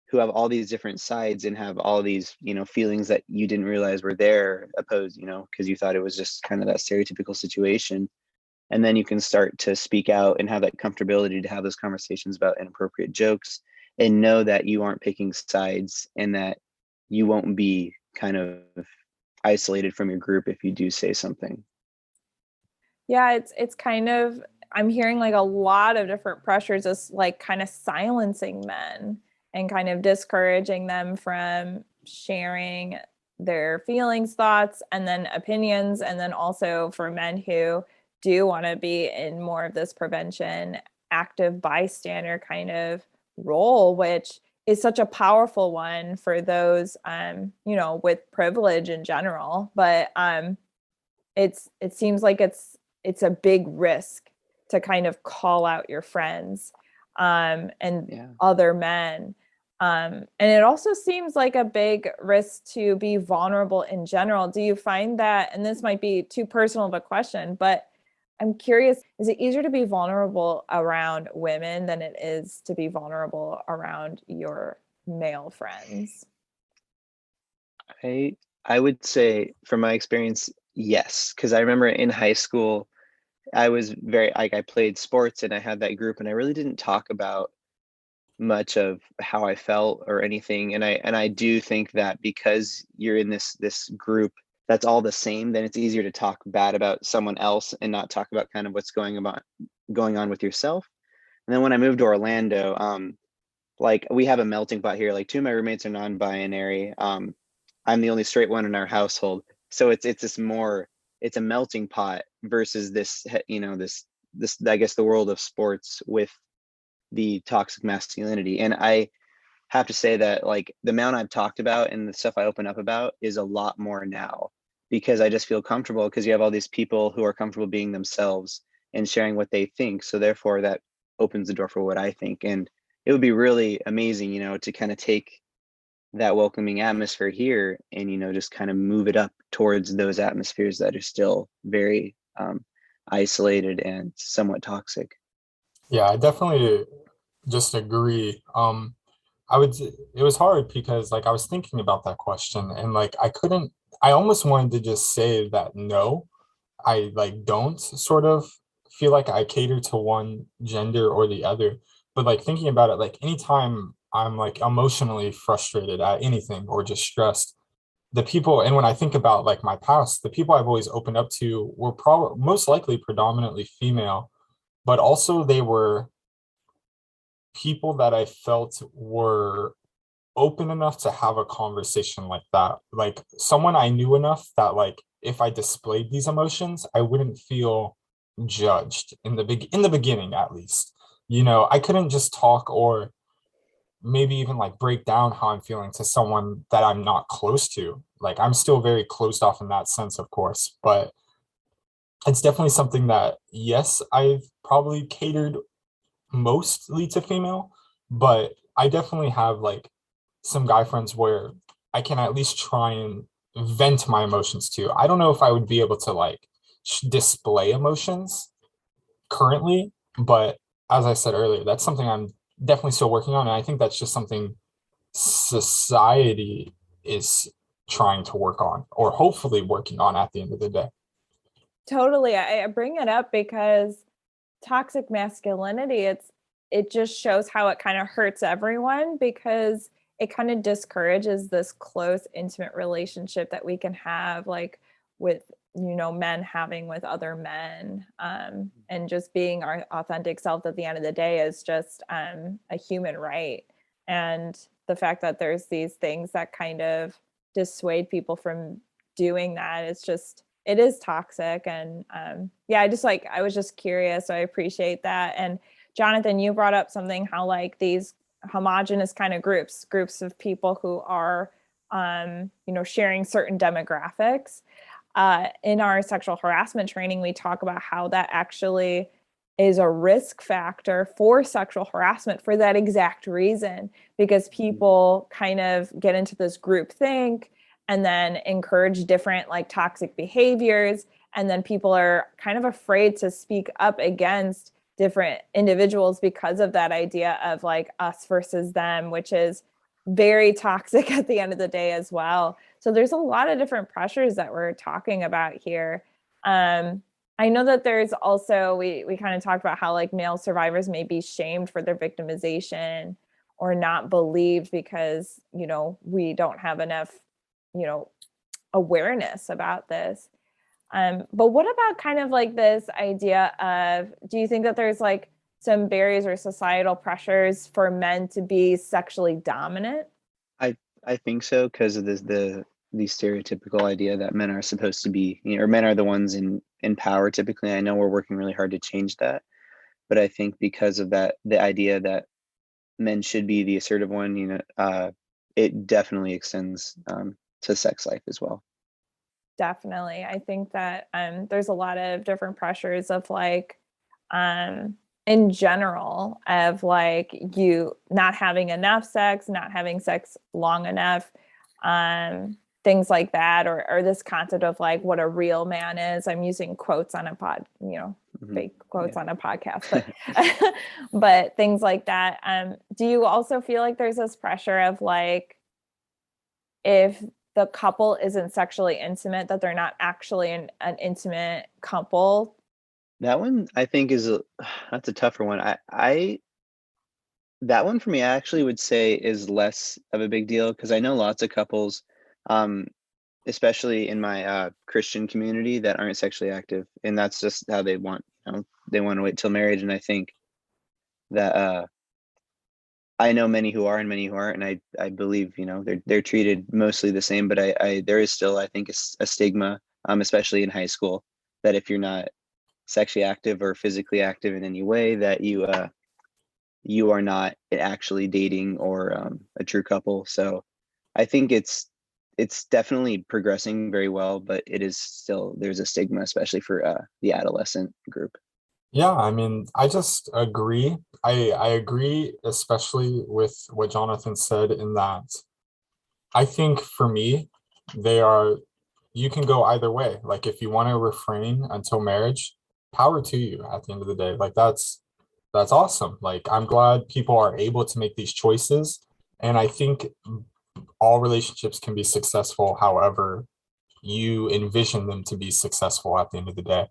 who have all these different sides and have all these, you know, feelings that you didn't realize were there opposed, you know, because you thought it was just kind of that stereotypical situation. And then you can start to speak out and have that comfortability to have those conversations about inappropriate jokes, and know that you aren't picking sides, and that you won't be kind of isolated from your group if you do say something. Yeah, it's kind of, I'm hearing like a lot of different pressures as like kind of silencing men and kind of discouraging them from sharing their feelings, thoughts, and then opinions. And then also for men who do want to be in more of this prevention, active bystander kind of role, which is such a powerful one for those, you know, with privilege in general. But it seems like it's a big risk to kind of call out your friends and other men. And it also seems like a big risk to be vulnerable in general. Do you find that, and this might be too personal of a question, but I'm curious, is it easier to be vulnerable around women than it is to be vulnerable around your male friends? I would say from my experience, yes, because I remember in high school, I was very like I played sports and I had that group and I really didn't talk about much of how I felt or anything. And I do think that because you're in this group that's all the same, then it's easier to talk bad about someone else and not talk about kind of what's going on with yourself. And then when I moved to Orlando, like we have a melting pot here. Like two of my roommates are non-binary. I'm the only straight one in our household. So it's this more it's a melting pot versus this this I guess the world of sports with the toxic masculinity. And I have to say that like the amount I've talked about and the stuff I open up about is a lot more now because I just feel comfortable because you have all these people who are comfortable being themselves and sharing what they think. So therefore that opens the door for what I think. And it would be really amazing, to kind of take that welcoming atmosphere here and, just kind of move it up towards those atmospheres that are still very isolated and somewhat toxic. Yeah, I definitely just agree. It was hard because like I was thinking about that question and like I almost wanted to just say that no, I like don't sort of feel like I cater to one gender or the other. But like thinking about it, like anytime I'm like emotionally frustrated at anything or just stressed, the people, and when I think about like my past, the people I've always opened up to were probably most likely predominantly female, but also they were people that I felt were open enough to have a conversation like that. Like someone I knew enough that like if I displayed these emotions, I wouldn't feel judged in the beginning at least. I couldn't just talk or maybe even like break down how I'm feeling to someone that I'm not close to. Like I'm still very closed off in that sense, of course, but it's definitely something that yes, I've probably catered mostly to female, but I definitely have like some guy friends where I can at least try and vent my emotions to. I don't know if I would be able to like display emotions currently, but as I said earlier, that's something I'm definitely still working on. And I think that's just something society is trying to work on or hopefully working on at the end of the day. Totally. I bring it up because toxic masculinity, it just shows how it kind of hurts everyone because it kind of discourages this close, intimate relationship that we can have, like with men having with other men, and just being our authentic self at the end of the day is just a human right. And the fact that there's these things that kind of dissuade people from doing that, it is toxic. And yeah, I was just curious, so I appreciate that. And Jonathan, you brought up something, how like these homogenous kind of groups of people who are sharing certain demographics. In our sexual harassment training, we talk about how that actually is a risk factor for sexual harassment for that exact reason, because people kind of get into this group think and then encourage different like toxic behaviors. And then people are kind of afraid to speak up against different individuals because of that idea of like us versus them, which is very toxic at the end of the day as well. So there's a lot of different pressures that we're talking about here. I know that there's also, we kind of talked about how like male survivors may be shamed for their victimization or not believed because, we don't have enough, awareness about this. But what about kind of like this idea of, do you think that there's like some barriers or societal pressures for men to be sexually dominant? I think so because of the stereotypical idea that men are supposed to be, or men are the ones in power typically. I know we're working really hard to change that, but I think because of that, the idea that men should be the assertive one, it definitely extends to sex life as well. Definitely. I think that there's a lot of different pressures of like, in general, of like you not having enough sex, not having sex long enough, things like that, or this concept of like what a real man is. I'm using quotes on a fake quotes on a podcast, but but things like that. Do you also feel like there's this pressure of like, if the couple isn't sexually intimate, that they're not actually an intimate couple? That one I think is that's a tougher one. I that one for me, I actually would say is less of a big deal because I know lots of couples, um, especially in my Christian community, that aren't sexually active, and that's just how they want. They want to wait till marriage, and I think that I know many who are and many who aren't, and I believe they're treated mostly the same. But I there is still I think a stigma, especially in high school, that if you're not sexually active or physically active in any way, that you are not actually dating or a true couple. So I think it's definitely progressing very well, but it is still there's a stigma, especially for the adolescent group. Yeah, I mean, I just agree. I agree, especially with what Jonathan said in that I think for me, they are, you can go either way. Like if you want to refrain until marriage, power to you at the end of the day. Like that's awesome. Like I'm glad people are able to make these choices. And I think all relationships can be successful however you envision them to be successful at the end of the day.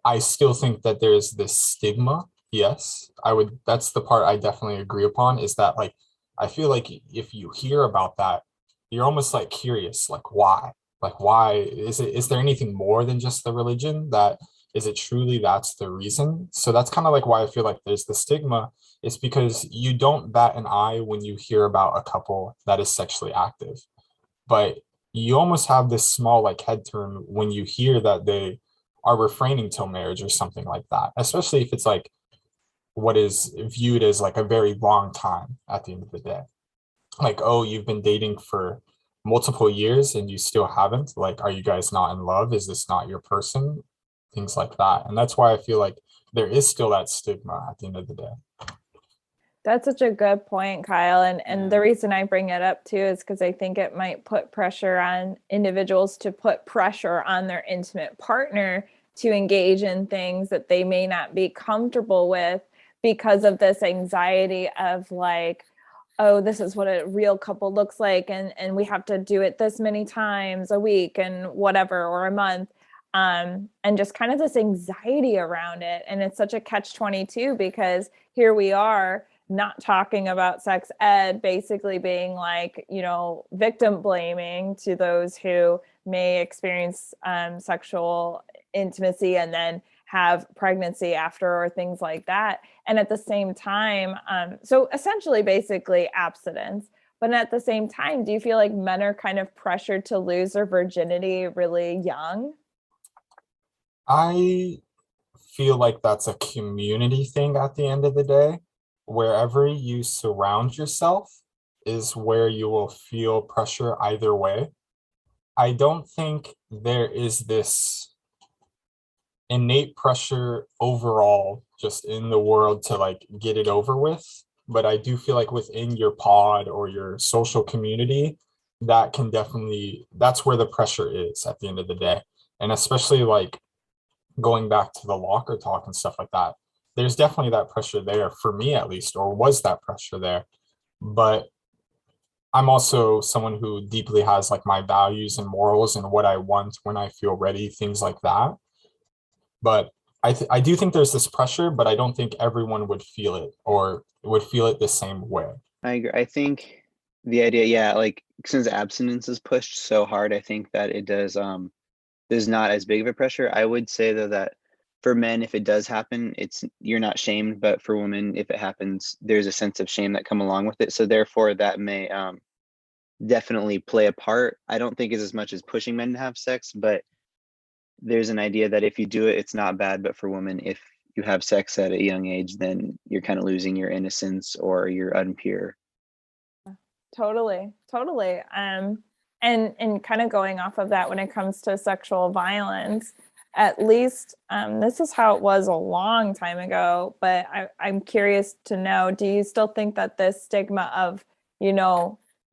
I still think that there's this stigma. Yes, I would, that's the part I definitely agree upon is that like I feel like if you hear about that, you're almost like curious, like why? Like why is there anything more than just the religion that is it truly that's the reason? So that's kind of like why I feel like there's the stigma. It's because you don't bat an eye when you hear about a couple that is sexually active, but you almost have this small like head turn when you hear that they are refraining till marriage or something like that, especially if it's like what is viewed as like a very long time at the end of the day. Like, oh, you've been dating for multiple years and you still haven't. Like, are you guys not in love? Is this not your person? Things like that. And that's why I feel like there is still that stigma at the end of the day. That's such a good point, Kyle. And the Yeah. reason I bring it up too is because I think it might put pressure on individuals to put pressure on their intimate partner to engage in things that they may not be comfortable with because of this anxiety of like, oh, this is what a real couple looks like, and we have to do it this many times a week and whatever, or a month. And just kind of this anxiety around it. And it's such a catch-22 because here we are not talking about sex ed, basically being like, victim blaming to those who may experience sexual intimacy and then have pregnancy after or things like that. And at the same time, so essentially basically abstinence. But at the same time, do you feel like men are kind of pressured to lose their virginity really young? I feel like that's a community thing at the end of the day. Wherever you surround yourself is where you will feel pressure either way. I don't think there is this innate pressure overall just in the world to like get it over with. But I do feel like within your pod or your social community, that can definitely, that's where the pressure is at the end of the day. And especially like going back to the locker talk and stuff like that, there's definitely that pressure there for me at least, or was that pressure there. But I'm also someone who deeply has like my values and morals and what I want when I feel ready, things like that. But I do think there's this pressure, but I don't think everyone would feel it or would feel it the same way. I agree. I think the idea, yeah, like since abstinence is pushed so hard, I think that it does there's not as big of a pressure. I would say though that for men, if it does happen, it's you're not shamed, but for women, if it happens, there's a sense of shame that come along with it. So therefore that may definitely play a part. I don't think it's as much as pushing men to have sex, but there's an idea that if you do it, it's not bad. But for women, if you have sex at a young age, then you're kind of losing your innocence or you're unpure. Totally, totally. And kind of going off of that when it comes to sexual violence, at least this is how it was a long time ago, but I'm curious to know, do you still think that this stigma of,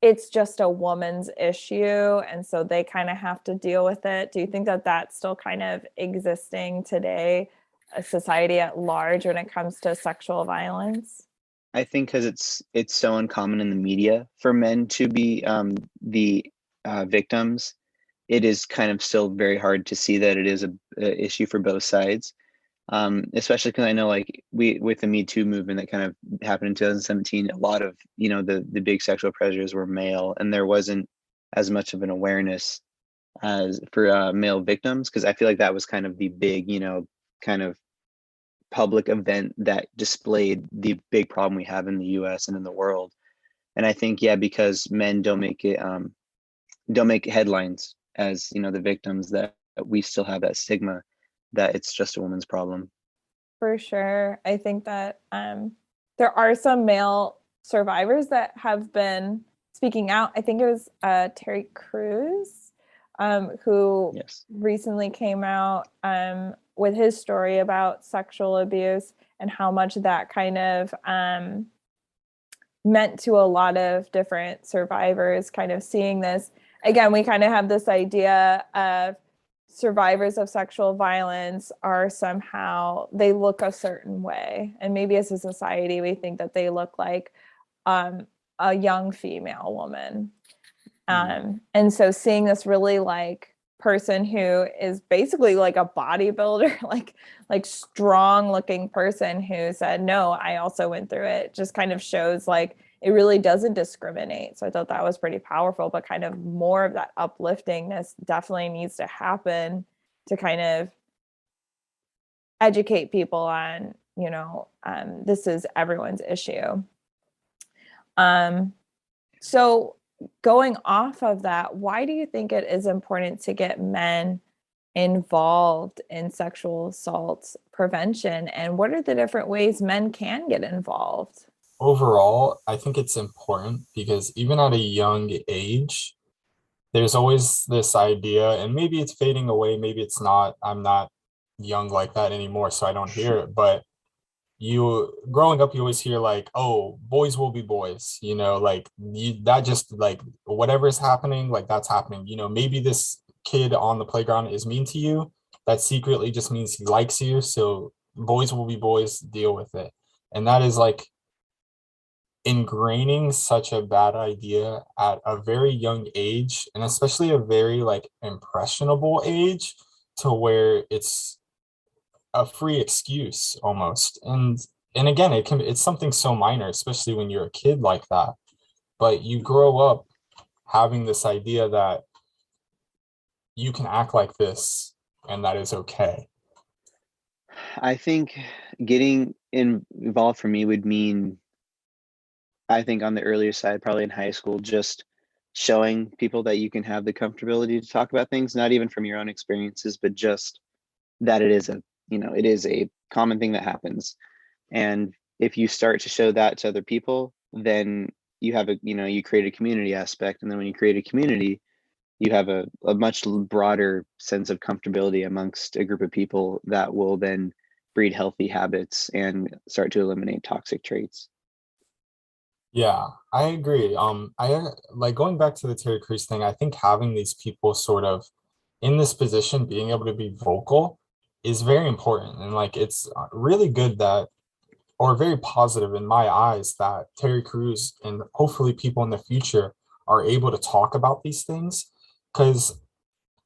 it's just a woman's issue and so they kind of have to deal with it? Do you think that that's still kind of existing today, a society at large when it comes to sexual violence? I think because it's so uncommon in the media for men to be the victims, it is kind of still very hard to see that it is a issue for both sides. Especially because I know like with the Me Too movement that kind of happened in 2017, a lot of, the big sexual predators were male, and there wasn't as much of an awareness as for male victims, because I feel like that was kind of the big, kind of public event that displayed the big problem we have in the US and in the world. And I think, yeah, because men don't make headlines as, the victims, that we still have that stigma that it's just a woman's problem. For sure. I think that there are some male survivors that have been speaking out. I think it was Terry Crews, who Yes. recently came out with his story about sexual abuse and how much that kind of meant to a lot of different survivors, kind of seeing this. Again, we kind of have this idea of survivors of sexual violence are somehow, they look a certain way. And maybe as a society, we think that they look like a young female woman. And so seeing this really like person who is basically like a bodybuilder, like strong looking person who said, no, I also went through it, just kind of shows like it really doesn't discriminate. So I thought that was pretty powerful, but kind of more of that upliftingness definitely needs to happen to kind of educate people on, this is everyone's issue. So going off of that, why do you think it is important to get men involved in sexual assault prevention? And what are the different ways men can get involved? Overall, I think it's important because even at a young age, there's always this idea, and maybe it's fading away, maybe it's not. I'm not young like that anymore, so I don't hear it. But you growing up, you always hear like, oh, boys will be boys, like that just like whatever is happening, like that's happening. Maybe this kid on the playground is mean to you. That secretly just means he likes you. So boys will be boys, deal with it. And that is like ingraining such a bad idea at a very young age, and especially a very like impressionable age, to where it's a free excuse almost. And again, it's something so minor, especially when you're a kid like that, but you grow up having this idea that you can act like this and that is okay. I think getting involved for me would mean, I think on the earlier side, probably in high school, just showing people that you can have the comfortability to talk about things, not even from your own experiences, but just that it is a common thing that happens. And if you start to show that to other people, then you have you create a community aspect. And then when you create a community, you have a much broader sense of comfortability amongst a group of people that will then breed healthy habits and start to eliminate toxic traits. Yeah, I agree. I like going back to the Terry Crews thing. I think having these people sort of in this position, being able to be vocal is very important. And like, it's really good that, or very positive in my eyes, that Terry Crews and hopefully people in the future are able to talk about these things. Because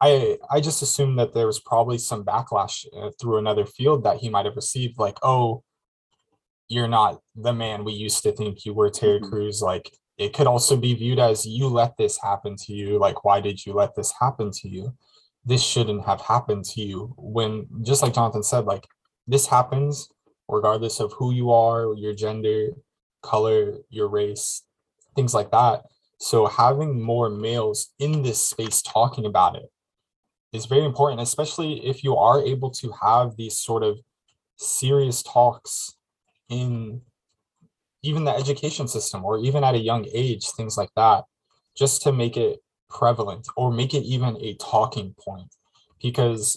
I just assumed that there was probably some backlash through another field that he might have received, like, oh, you're not the man we used to think you were, Terry Crews. Like, it could also be viewed as, you let this happen to you. Like, why did you let this happen to you? This shouldn't have happened to you. When, just like Jonathan said, like, this happens regardless of who you are, your gender, color, your race, things like that. So having more males in this space talking about it is very important, especially if you are able to have these sort of serious talks in even the education system, or even at a young age, things like that, just to make it prevalent or make it even a talking point. Because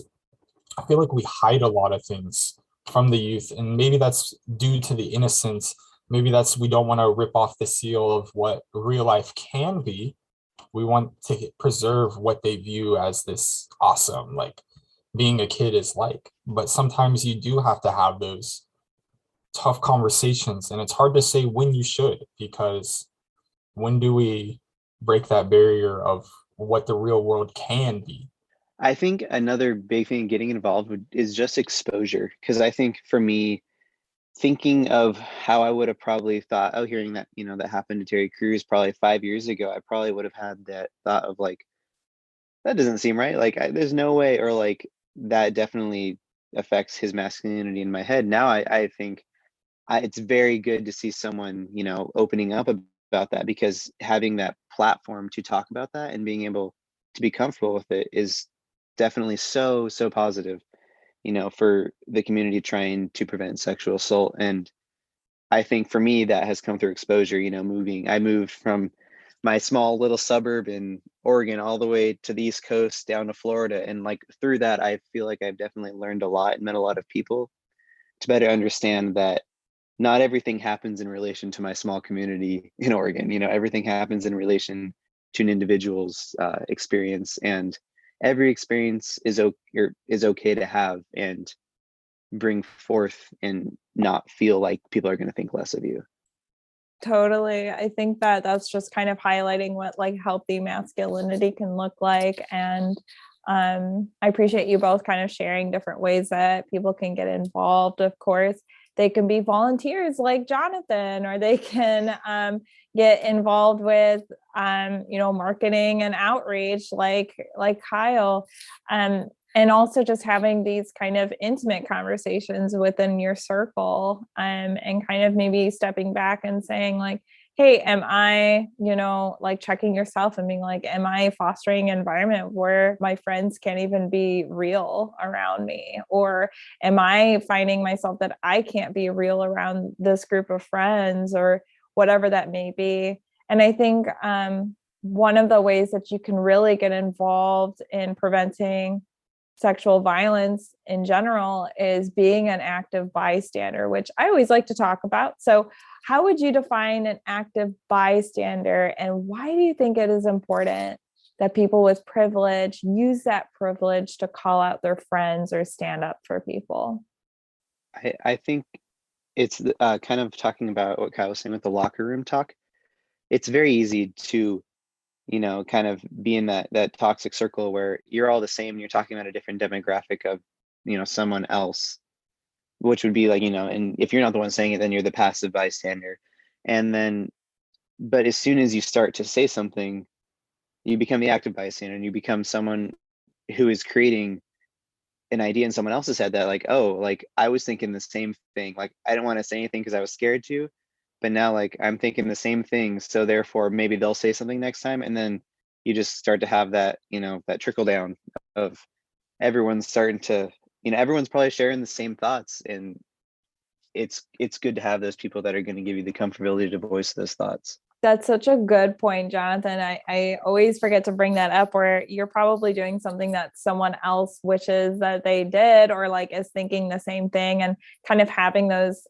I feel like we hide a lot of things from the youth, and maybe that's due to the innocence. Maybe that's, we don't want to rip off the seal of what real life can be. We want to preserve what they view as this awesome, like being a kid is like. But sometimes you do have to have those tough conversations, and it's hard to say when you should, because when do we break that barrier of what the real world can be? I think another big thing getting involved is just exposure. Because I think for me, thinking of how I would have probably thought, oh, hearing that, that happened to Terry Crews probably 5 years ago, I probably would have had that thought of like, that doesn't seem right. Like, there's no way, or like, that definitely affects his masculinity in my head. Now I think it's very good to see someone, opening up about that, because having that platform to talk about that and being able to be comfortable with it is definitely so positive, for the community trying to prevent sexual assault. And I think for me, that has come through exposure, I moved from my small little suburb in Oregon all the way to the East Coast down to Florida. And like through that, I feel like I've definitely learned a lot and met a lot of people to better understand that not everything happens in relation to my small community in Oregon. Everything happens in relation to an individual's experience, and every experience is okay to have and bring forth, and not feel like people are going to think less of you. Totally. I think that that's just kind of highlighting what like healthy masculinity can look like. And I appreciate you both kind of sharing different ways that people can get involved. Of course, they can be volunteers like Jonathan, or they can get involved with marketing and outreach like Kyle. And also just having these kind of intimate conversations within your circle, and kind of maybe stepping back and saying like, hey, am I, like checking yourself and being like, am I fostering an environment where my friends can't even be real around me? Or am I finding myself that I can't be real around this group of friends, or whatever that may be? And I think one of the ways that you can really get involved in preventing sexual violence in general is being an active bystander, which I always like to talk about. So how would you define an active bystander, and why do you think it is important that people with privilege use that privilege to call out their friends or stand up for people? I think it's kind of talking about what Kyle was saying with the locker room talk. It's very easy to kind of be in that toxic circle where you're all the same and you're talking about a different demographic of, someone else, which would be like, and if you're not the one saying it, then you're the passive bystander. And then, but as soon as you start to say something, you become the active bystander, and you become someone who is creating an idea in someone else's head that like, oh, like I was thinking the same thing. Like I didn't want to say anything because I was scared to, but now like I'm thinking the same thing, so therefore maybe they'll say something next time. And then you just start to have that, that trickle down of everyone's starting to, everyone's probably sharing the same thoughts. And it's good to have those people that are going to give you the comfortability to voice those thoughts. That's such a good point, Jonathan. I always forget to bring that up, where you're probably doing something that someone else wishes that they did, or like is thinking the same thing, and kind of having those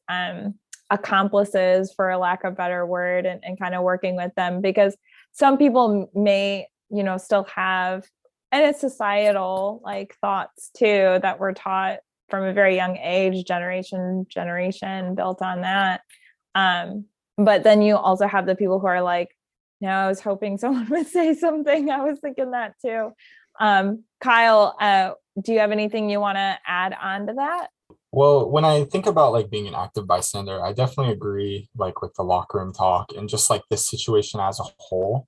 accomplices, for a lack of a better word, and kind of working with them, because some people may, still have, and it's societal like thoughts too that were taught from a very young age, generation built on that. But then you also have the people who are like, no, I was hoping someone would say something. I was thinking that too. Kyle, do you have anything you want to add on to that? Well, when I think about like being an active bystander, I definitely agree like with the locker room talk and just like this situation as a whole.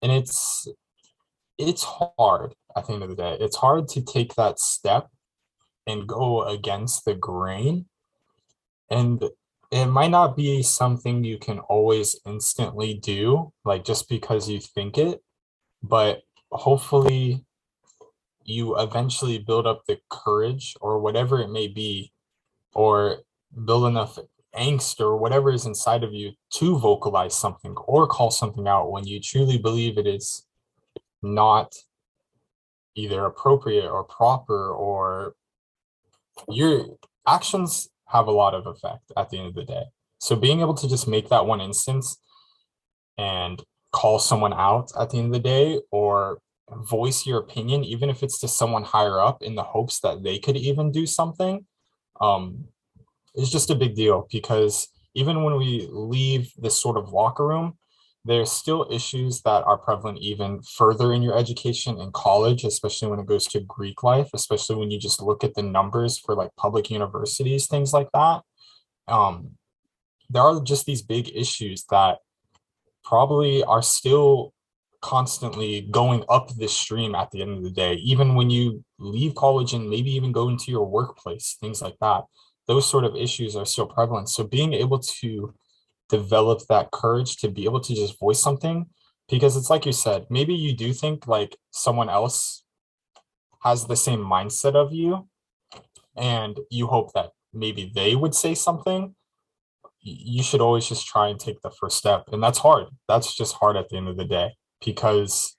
And it's hard at the end of the day. It's hard to take that step and go against the grain. And it might not be something you can always instantly do, like just because you think it, but hopefully you eventually build up the courage or whatever it may be, or build enough angst or whatever is inside of you to vocalize something or call something out when you truly believe it is not either appropriate or proper, or your actions have a lot of effect at the end of the day. So being able to just make that one instance and call someone out at the end of the day, or voice your opinion, even if it's to someone higher up in the hopes that they could even do something, is just a big deal. Because even when we leave this sort of locker room, there's still issues that are prevalent even further in your education in college, especially when it goes to Greek life, especially when you just look at the numbers for like public universities, things like that. Um, there are just these big issues that probably are still constantly going up this stream at the end of the day, even when you leave college and maybe even go into your workplace, things like that. Those sort of issues are still prevalent. So being able to develop that courage to be able to just voice something, because it's like you said, maybe you do think like someone else has the same mindset of you, and you hope that maybe they would say something. You should always just try and take the first step. And that's hard. That's just hard at the end of the day because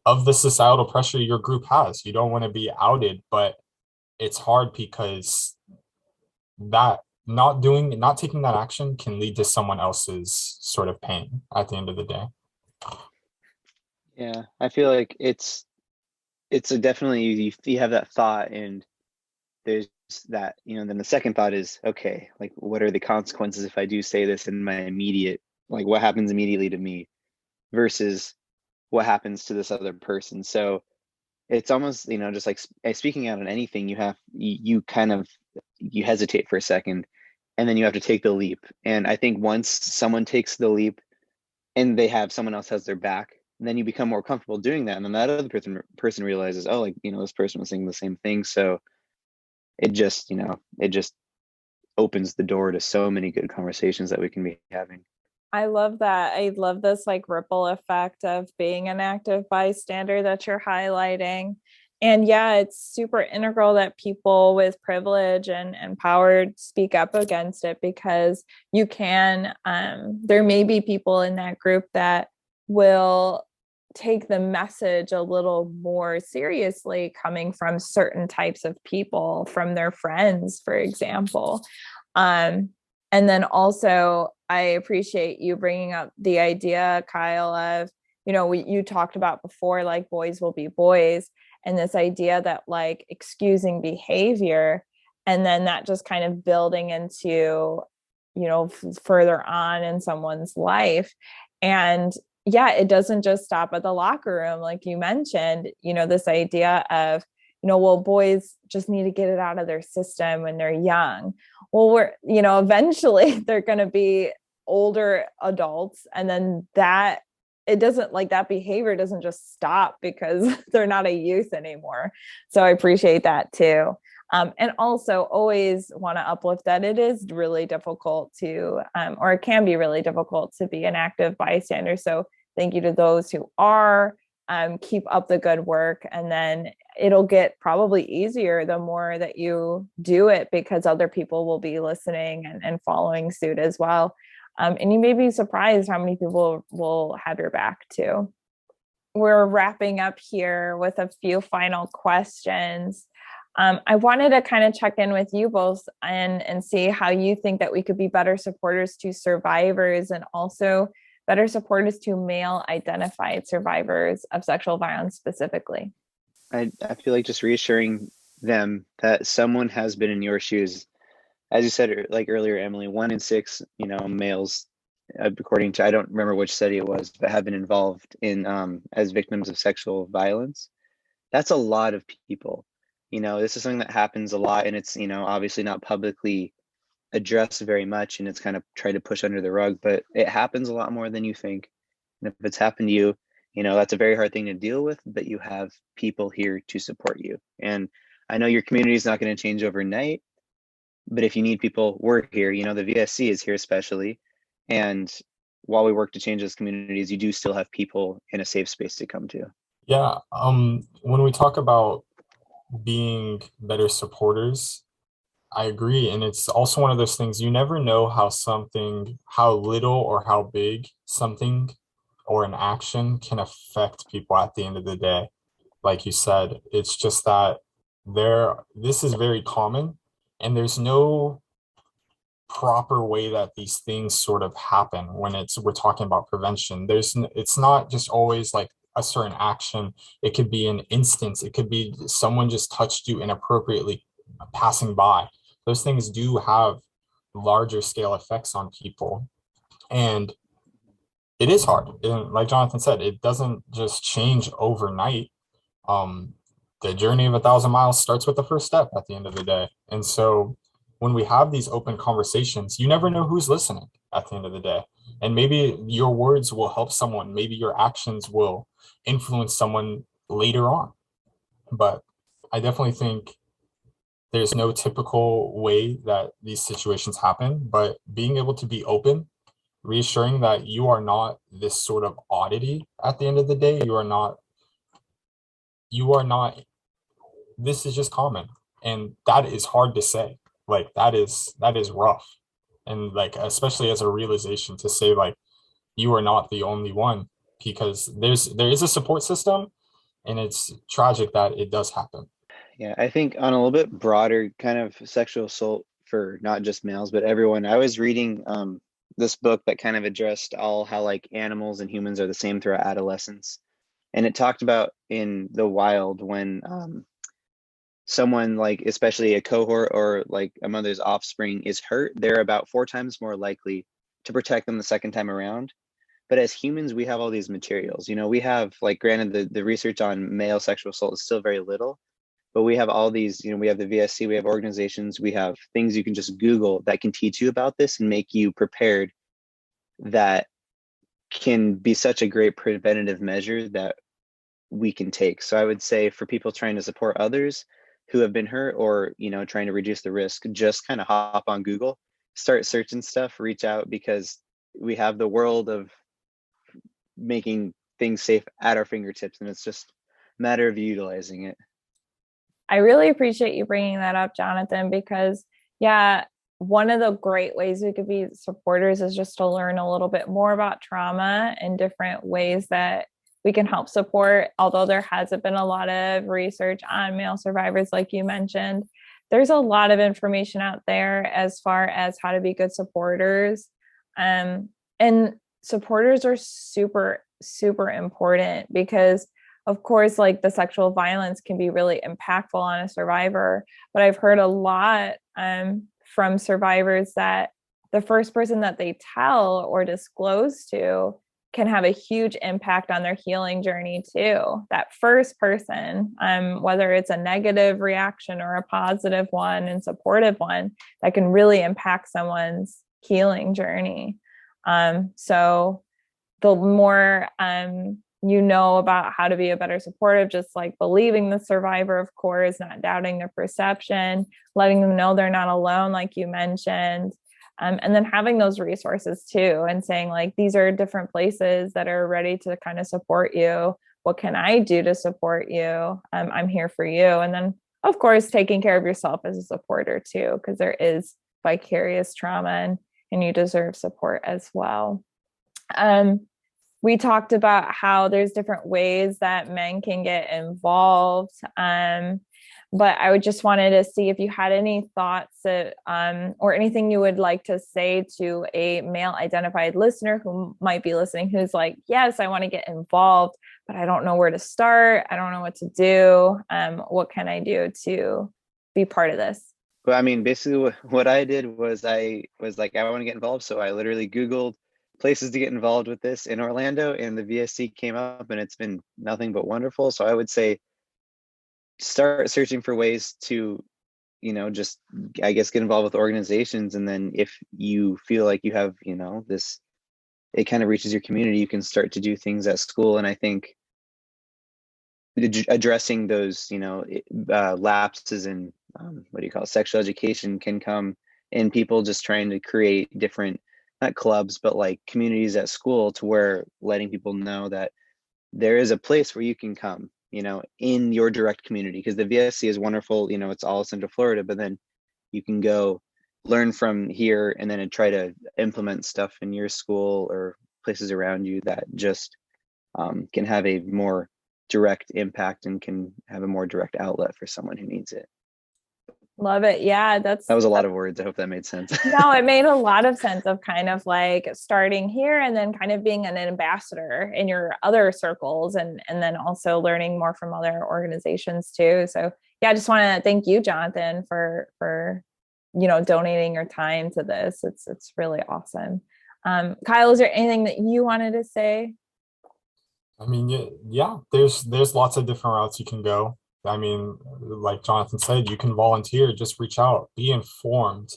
of the societal pressure your group has. You don't want to be outed, but it's hard because that not taking that action can lead to someone else's sort of pain at the end of the day. Yeah, I feel like it's a definitely you have that thought, and there's that, then the second thought is, okay, like what are the consequences if I do say this in my immediate, like what happens immediately to me versus what happens to this other person. So it's almost, just like speaking out on anything, you kind of, you hesitate for a second and then you have to take the leap. And I think once someone takes the leap and they have someone else has their back, then you become more comfortable doing that. And then that other person realizes, oh, like, this person was saying the same thing. So it just opens the door to so many good conversations that we can be having. I love that. I love this like ripple effect of being an active bystander that you're highlighting. And yeah, it's super integral that people with privilege and power speak up against it, because you can, there may be people in that group that will take the message a little more seriously coming from certain types of people, from their friends, for example. And then also, I appreciate you bringing up the idea, Kyle, of, you talked about before, like boys will be boys, and this idea that like excusing behavior, and then that just kind of building into, further on in someone's life. And yeah, it doesn't just stop at the locker room, like you mentioned, this idea of, well, boys just need to get it out of their system when they're young. Well, eventually they're going to be older adults. And then that behavior doesn't just stop because they're not a youth anymore. So I appreciate that too. And also always want to uplift that it is really difficult to, or it can be really difficult to be an active bystander. So thank you to those who are. Keep up the good work, and then it'll get probably easier the more that you do it, because other people will be listening and following suit as well. And you may be surprised how many people will have your back too. We're wrapping up here with a few final questions. I wanted to kind of check in with you both and see how you think that we could be better supporters to survivors, and also better supporters to male identified survivors of sexual violence specifically. I feel like just reassuring them that someone has been in your shoes. As you said, like earlier, Emilie, 1 in 6, males, according to, I don't remember which study it was, but have been involved in as victims of sexual violence. That's a lot of people. This is something that happens a lot, and it's, obviously not publicly addressed very much, and it's kind of tried to push under the rug, but it happens a lot more than you think. And if it's happened to you, that's a very hard thing to deal with, but you have people here to support you. And I know your community is not going to change overnight, but if you need people, we're here. The VSC is here especially. And while we work to change those communities, you do still have people in a safe space to come to. Yeah. When we talk about being better supporters, I agree. And it's also one of those things, you never know how little or how big something or an action can affect people at the end of the day. Like you said, it's just that this is very common, and there's no proper way that these things sort of happen when we're talking about prevention. It's not just always like a certain action. It could be an instance. It could be someone just touched you inappropriately passing by. Those things do have larger scale effects on people. And it is hard. And like Jonathan said, it doesn't just change overnight. Um, the journey of 1,000 miles starts with the first step at the end of the day. And so when we have these open conversations, you never know who's listening at the end of the day. And maybe your words will help someone, maybe your actions will influence someone later on. But I definitely think there's no typical way that these situations happen, but being able to be open, reassuring that you are not this sort of oddity at the end of the day. You are not, this is just common. And that is hard to say. Like that is rough. And like, especially as a realization to say, like, you are not the only one, because there is a support system, and it's tragic that it does happen. Yeah, I think on a little bit broader kind of sexual assault for not just males, but everyone. I was reading this book that kind of addressed all how like animals and humans are the same throughout adolescence. And it talked about in the wild when someone like, especially a cohort or like a mother's offspring is hurt, they're about 4 times more likely to protect them the second time around. But as humans, we have all these materials. We have, like, granted, the research on male sexual assault is still very little, but we have all these, we have the VSC, we have organizations, we have things you can just Google that can teach you about this and make you prepared, that can be such a great preventative measure that we can take. So I would say for people trying to support others who have been hurt, or, trying to reduce the risk, just kind of hop on Google, start searching stuff, reach out, because we have the world of making things safe at our fingertips, and it's just a matter of utilizing it. I really appreciate you bringing that up, Jonathan, because yeah, one of the great ways we could be supporters is just to learn a little bit more about trauma and different ways that we can help support. Although there hasn't been a lot of research on male survivors, like you mentioned, there's a lot of information out there as far as how to be good supporters. And supporters are super, super important, because of course, like, the sexual violence can be really impactful on a survivor. But I've heard a lot from survivors that the first person that they tell or disclose to can have a huge impact on their healing journey too. That first person, whether it's a negative reaction or a positive one and supportive one, that can really impact someone's healing journey. So the more about how to be a better supportive, just like believing the survivor, of course, not doubting their perception, letting them know they're not alone, like you mentioned. And then having those resources too, and saying, like, these are different places that are ready to kind of support you. What can I do to support you? I'm here for you. And then, of course, taking care of yourself as a supporter too, because there is vicarious trauma, and you deserve support as well. We talked about how there's different ways that men can get involved. But I would just wanted to see if you had any thoughts or anything you would like to say to a male identified listener who might be listening, who's like, yes, I want to get involved, but I don't know where to start. I don't know what to do. What can I do to be part of this? Well, I mean, basically what I did was I was like, I want to get involved. So I literally Googled places to get involved with this in Orlando, and the VSC came up, and it's been nothing but wonderful. So I would say start searching for ways to, just, I guess, get involved with organizations. And then if you feel like you have, this, it kind of reaches your community, you can start to do things at school. And I think addressing those, lapses in sexual education can come in people just trying to create different, not clubs, but like communities at school, to where letting people know that there is a place where you can come, in your direct community, because the VSC is wonderful, it's all Central Florida, but then you can go learn from here and then try to implement stuff in your school or places around you that just can have a more direct impact and can have a more direct outlet for someone who needs it. Love it. Yeah, that was a lot of words. I hope that made sense. No, it made a lot of sense, of kind of like starting here and then kind of being an ambassador in your other circles, and then also learning more from other organizations too. So yeah, I just want to thank you, Jonathan, for donating your time to this. It's really awesome. Kyle, is there anything that you wanted to say? I mean, yeah, there's lots of different routes you can go. I mean, like Jonathan said, you can volunteer, just reach out, be informed.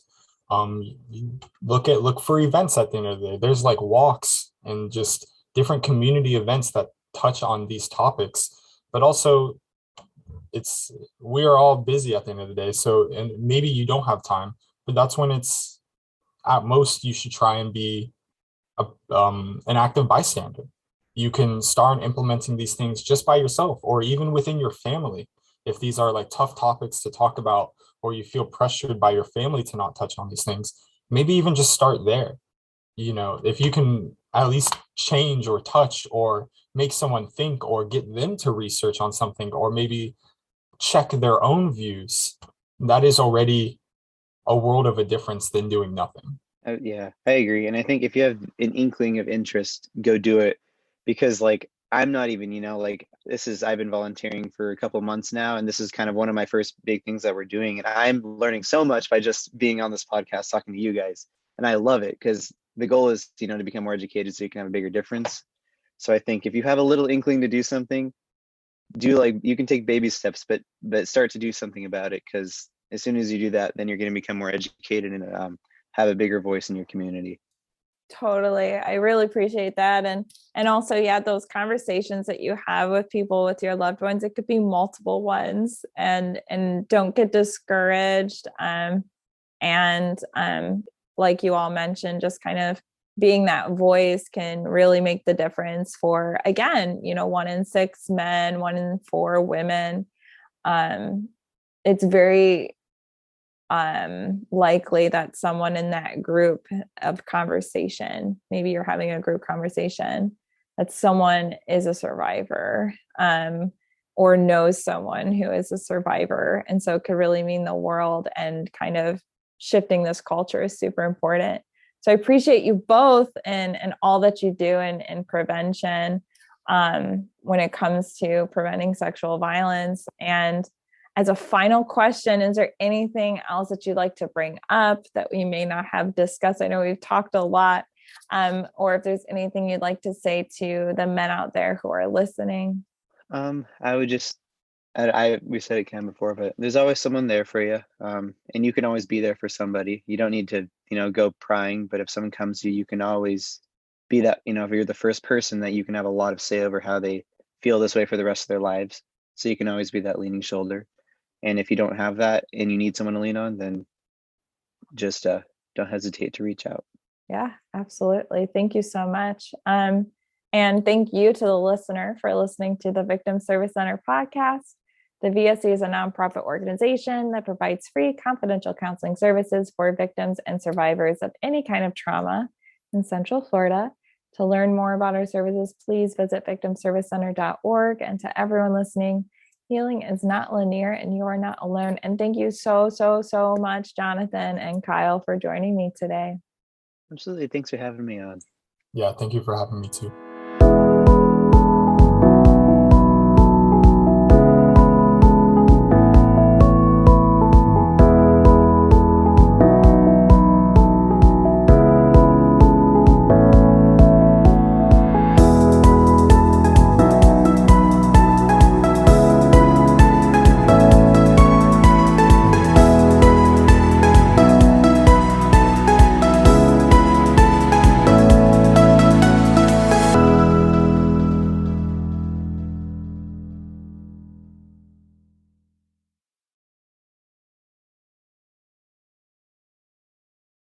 Look for events at the end of the day. There's like walks and just different community events that touch on these topics. But also, we are all busy at the end of the day. So, and maybe you don't have time, but that's when it's at most you should try and be an active bystander. You can start implementing these things just by yourself or even within your family. If these are like tough topics to talk about, or you feel pressured by your family to not touch on these things, maybe even just start there. If you can at least change or touch or make someone think or get them to research on something or maybe check their own views, that is already a world of a difference than doing nothing. Yeah, I agree. And I think if you have an inkling of interest, go do it. Because like I'm not even, like I've been volunteering for a couple months now, and this is kind of one of my first big things that we're doing. And I'm learning so much by just being on this podcast talking to you guys. And I love it because the goal is, to become more educated so you can have a bigger difference. So I think if you have a little inkling to do something, you can take baby steps, but start to do something about it, because as soon as you do that, then you're going to become more educated and have a bigger voice in your community. Totally. I really appreciate that. And also, yeah, those conversations that you have with people, with your loved ones, it could be multiple ones, and don't get discouraged. And like you all mentioned, just kind of being that voice can really make the difference for, again, 1 in 6 men, 1 in 4 women. It's very likely that someone in that group of conversation, maybe you're having a group conversation, that someone is a survivor, or knows someone who is a survivor. And so it could really mean the world, and kind of shifting this culture is super important. So I appreciate you both and all that you do in prevention, when it comes to preventing sexual violence. And as a final question, is there anything else that you'd like to bring up that we may not have discussed? I know we've talked a lot, or if there's anything you'd like to say to the men out there who are listening. I would just, we said it Ken before, but there's always someone there for you. And you can always be there for somebody. You don't need to, go prying, but if someone comes to you, you can always be that, if you're the first person, that you can have a lot of say over how they feel this way for the rest of their lives. So you can always be that leaning shoulder. And if you don't have that and you need someone to lean on, then just don't hesitate to reach out. Yeah, absolutely. Thank you so much. And thank you to the listener for listening to the Victim Service Center podcast. The VSC is a nonprofit organization that provides free confidential counseling services for victims and survivors of any kind of trauma in Central Florida. To learn more about our services, please visit victimservicecenter.org. And to everyone listening, healing is not linear and you are not alone. And thank you so much, Jonathan and Kyle, for joining me today. Absolutely. Thanks for having me on. Yeah, thank you for having me too.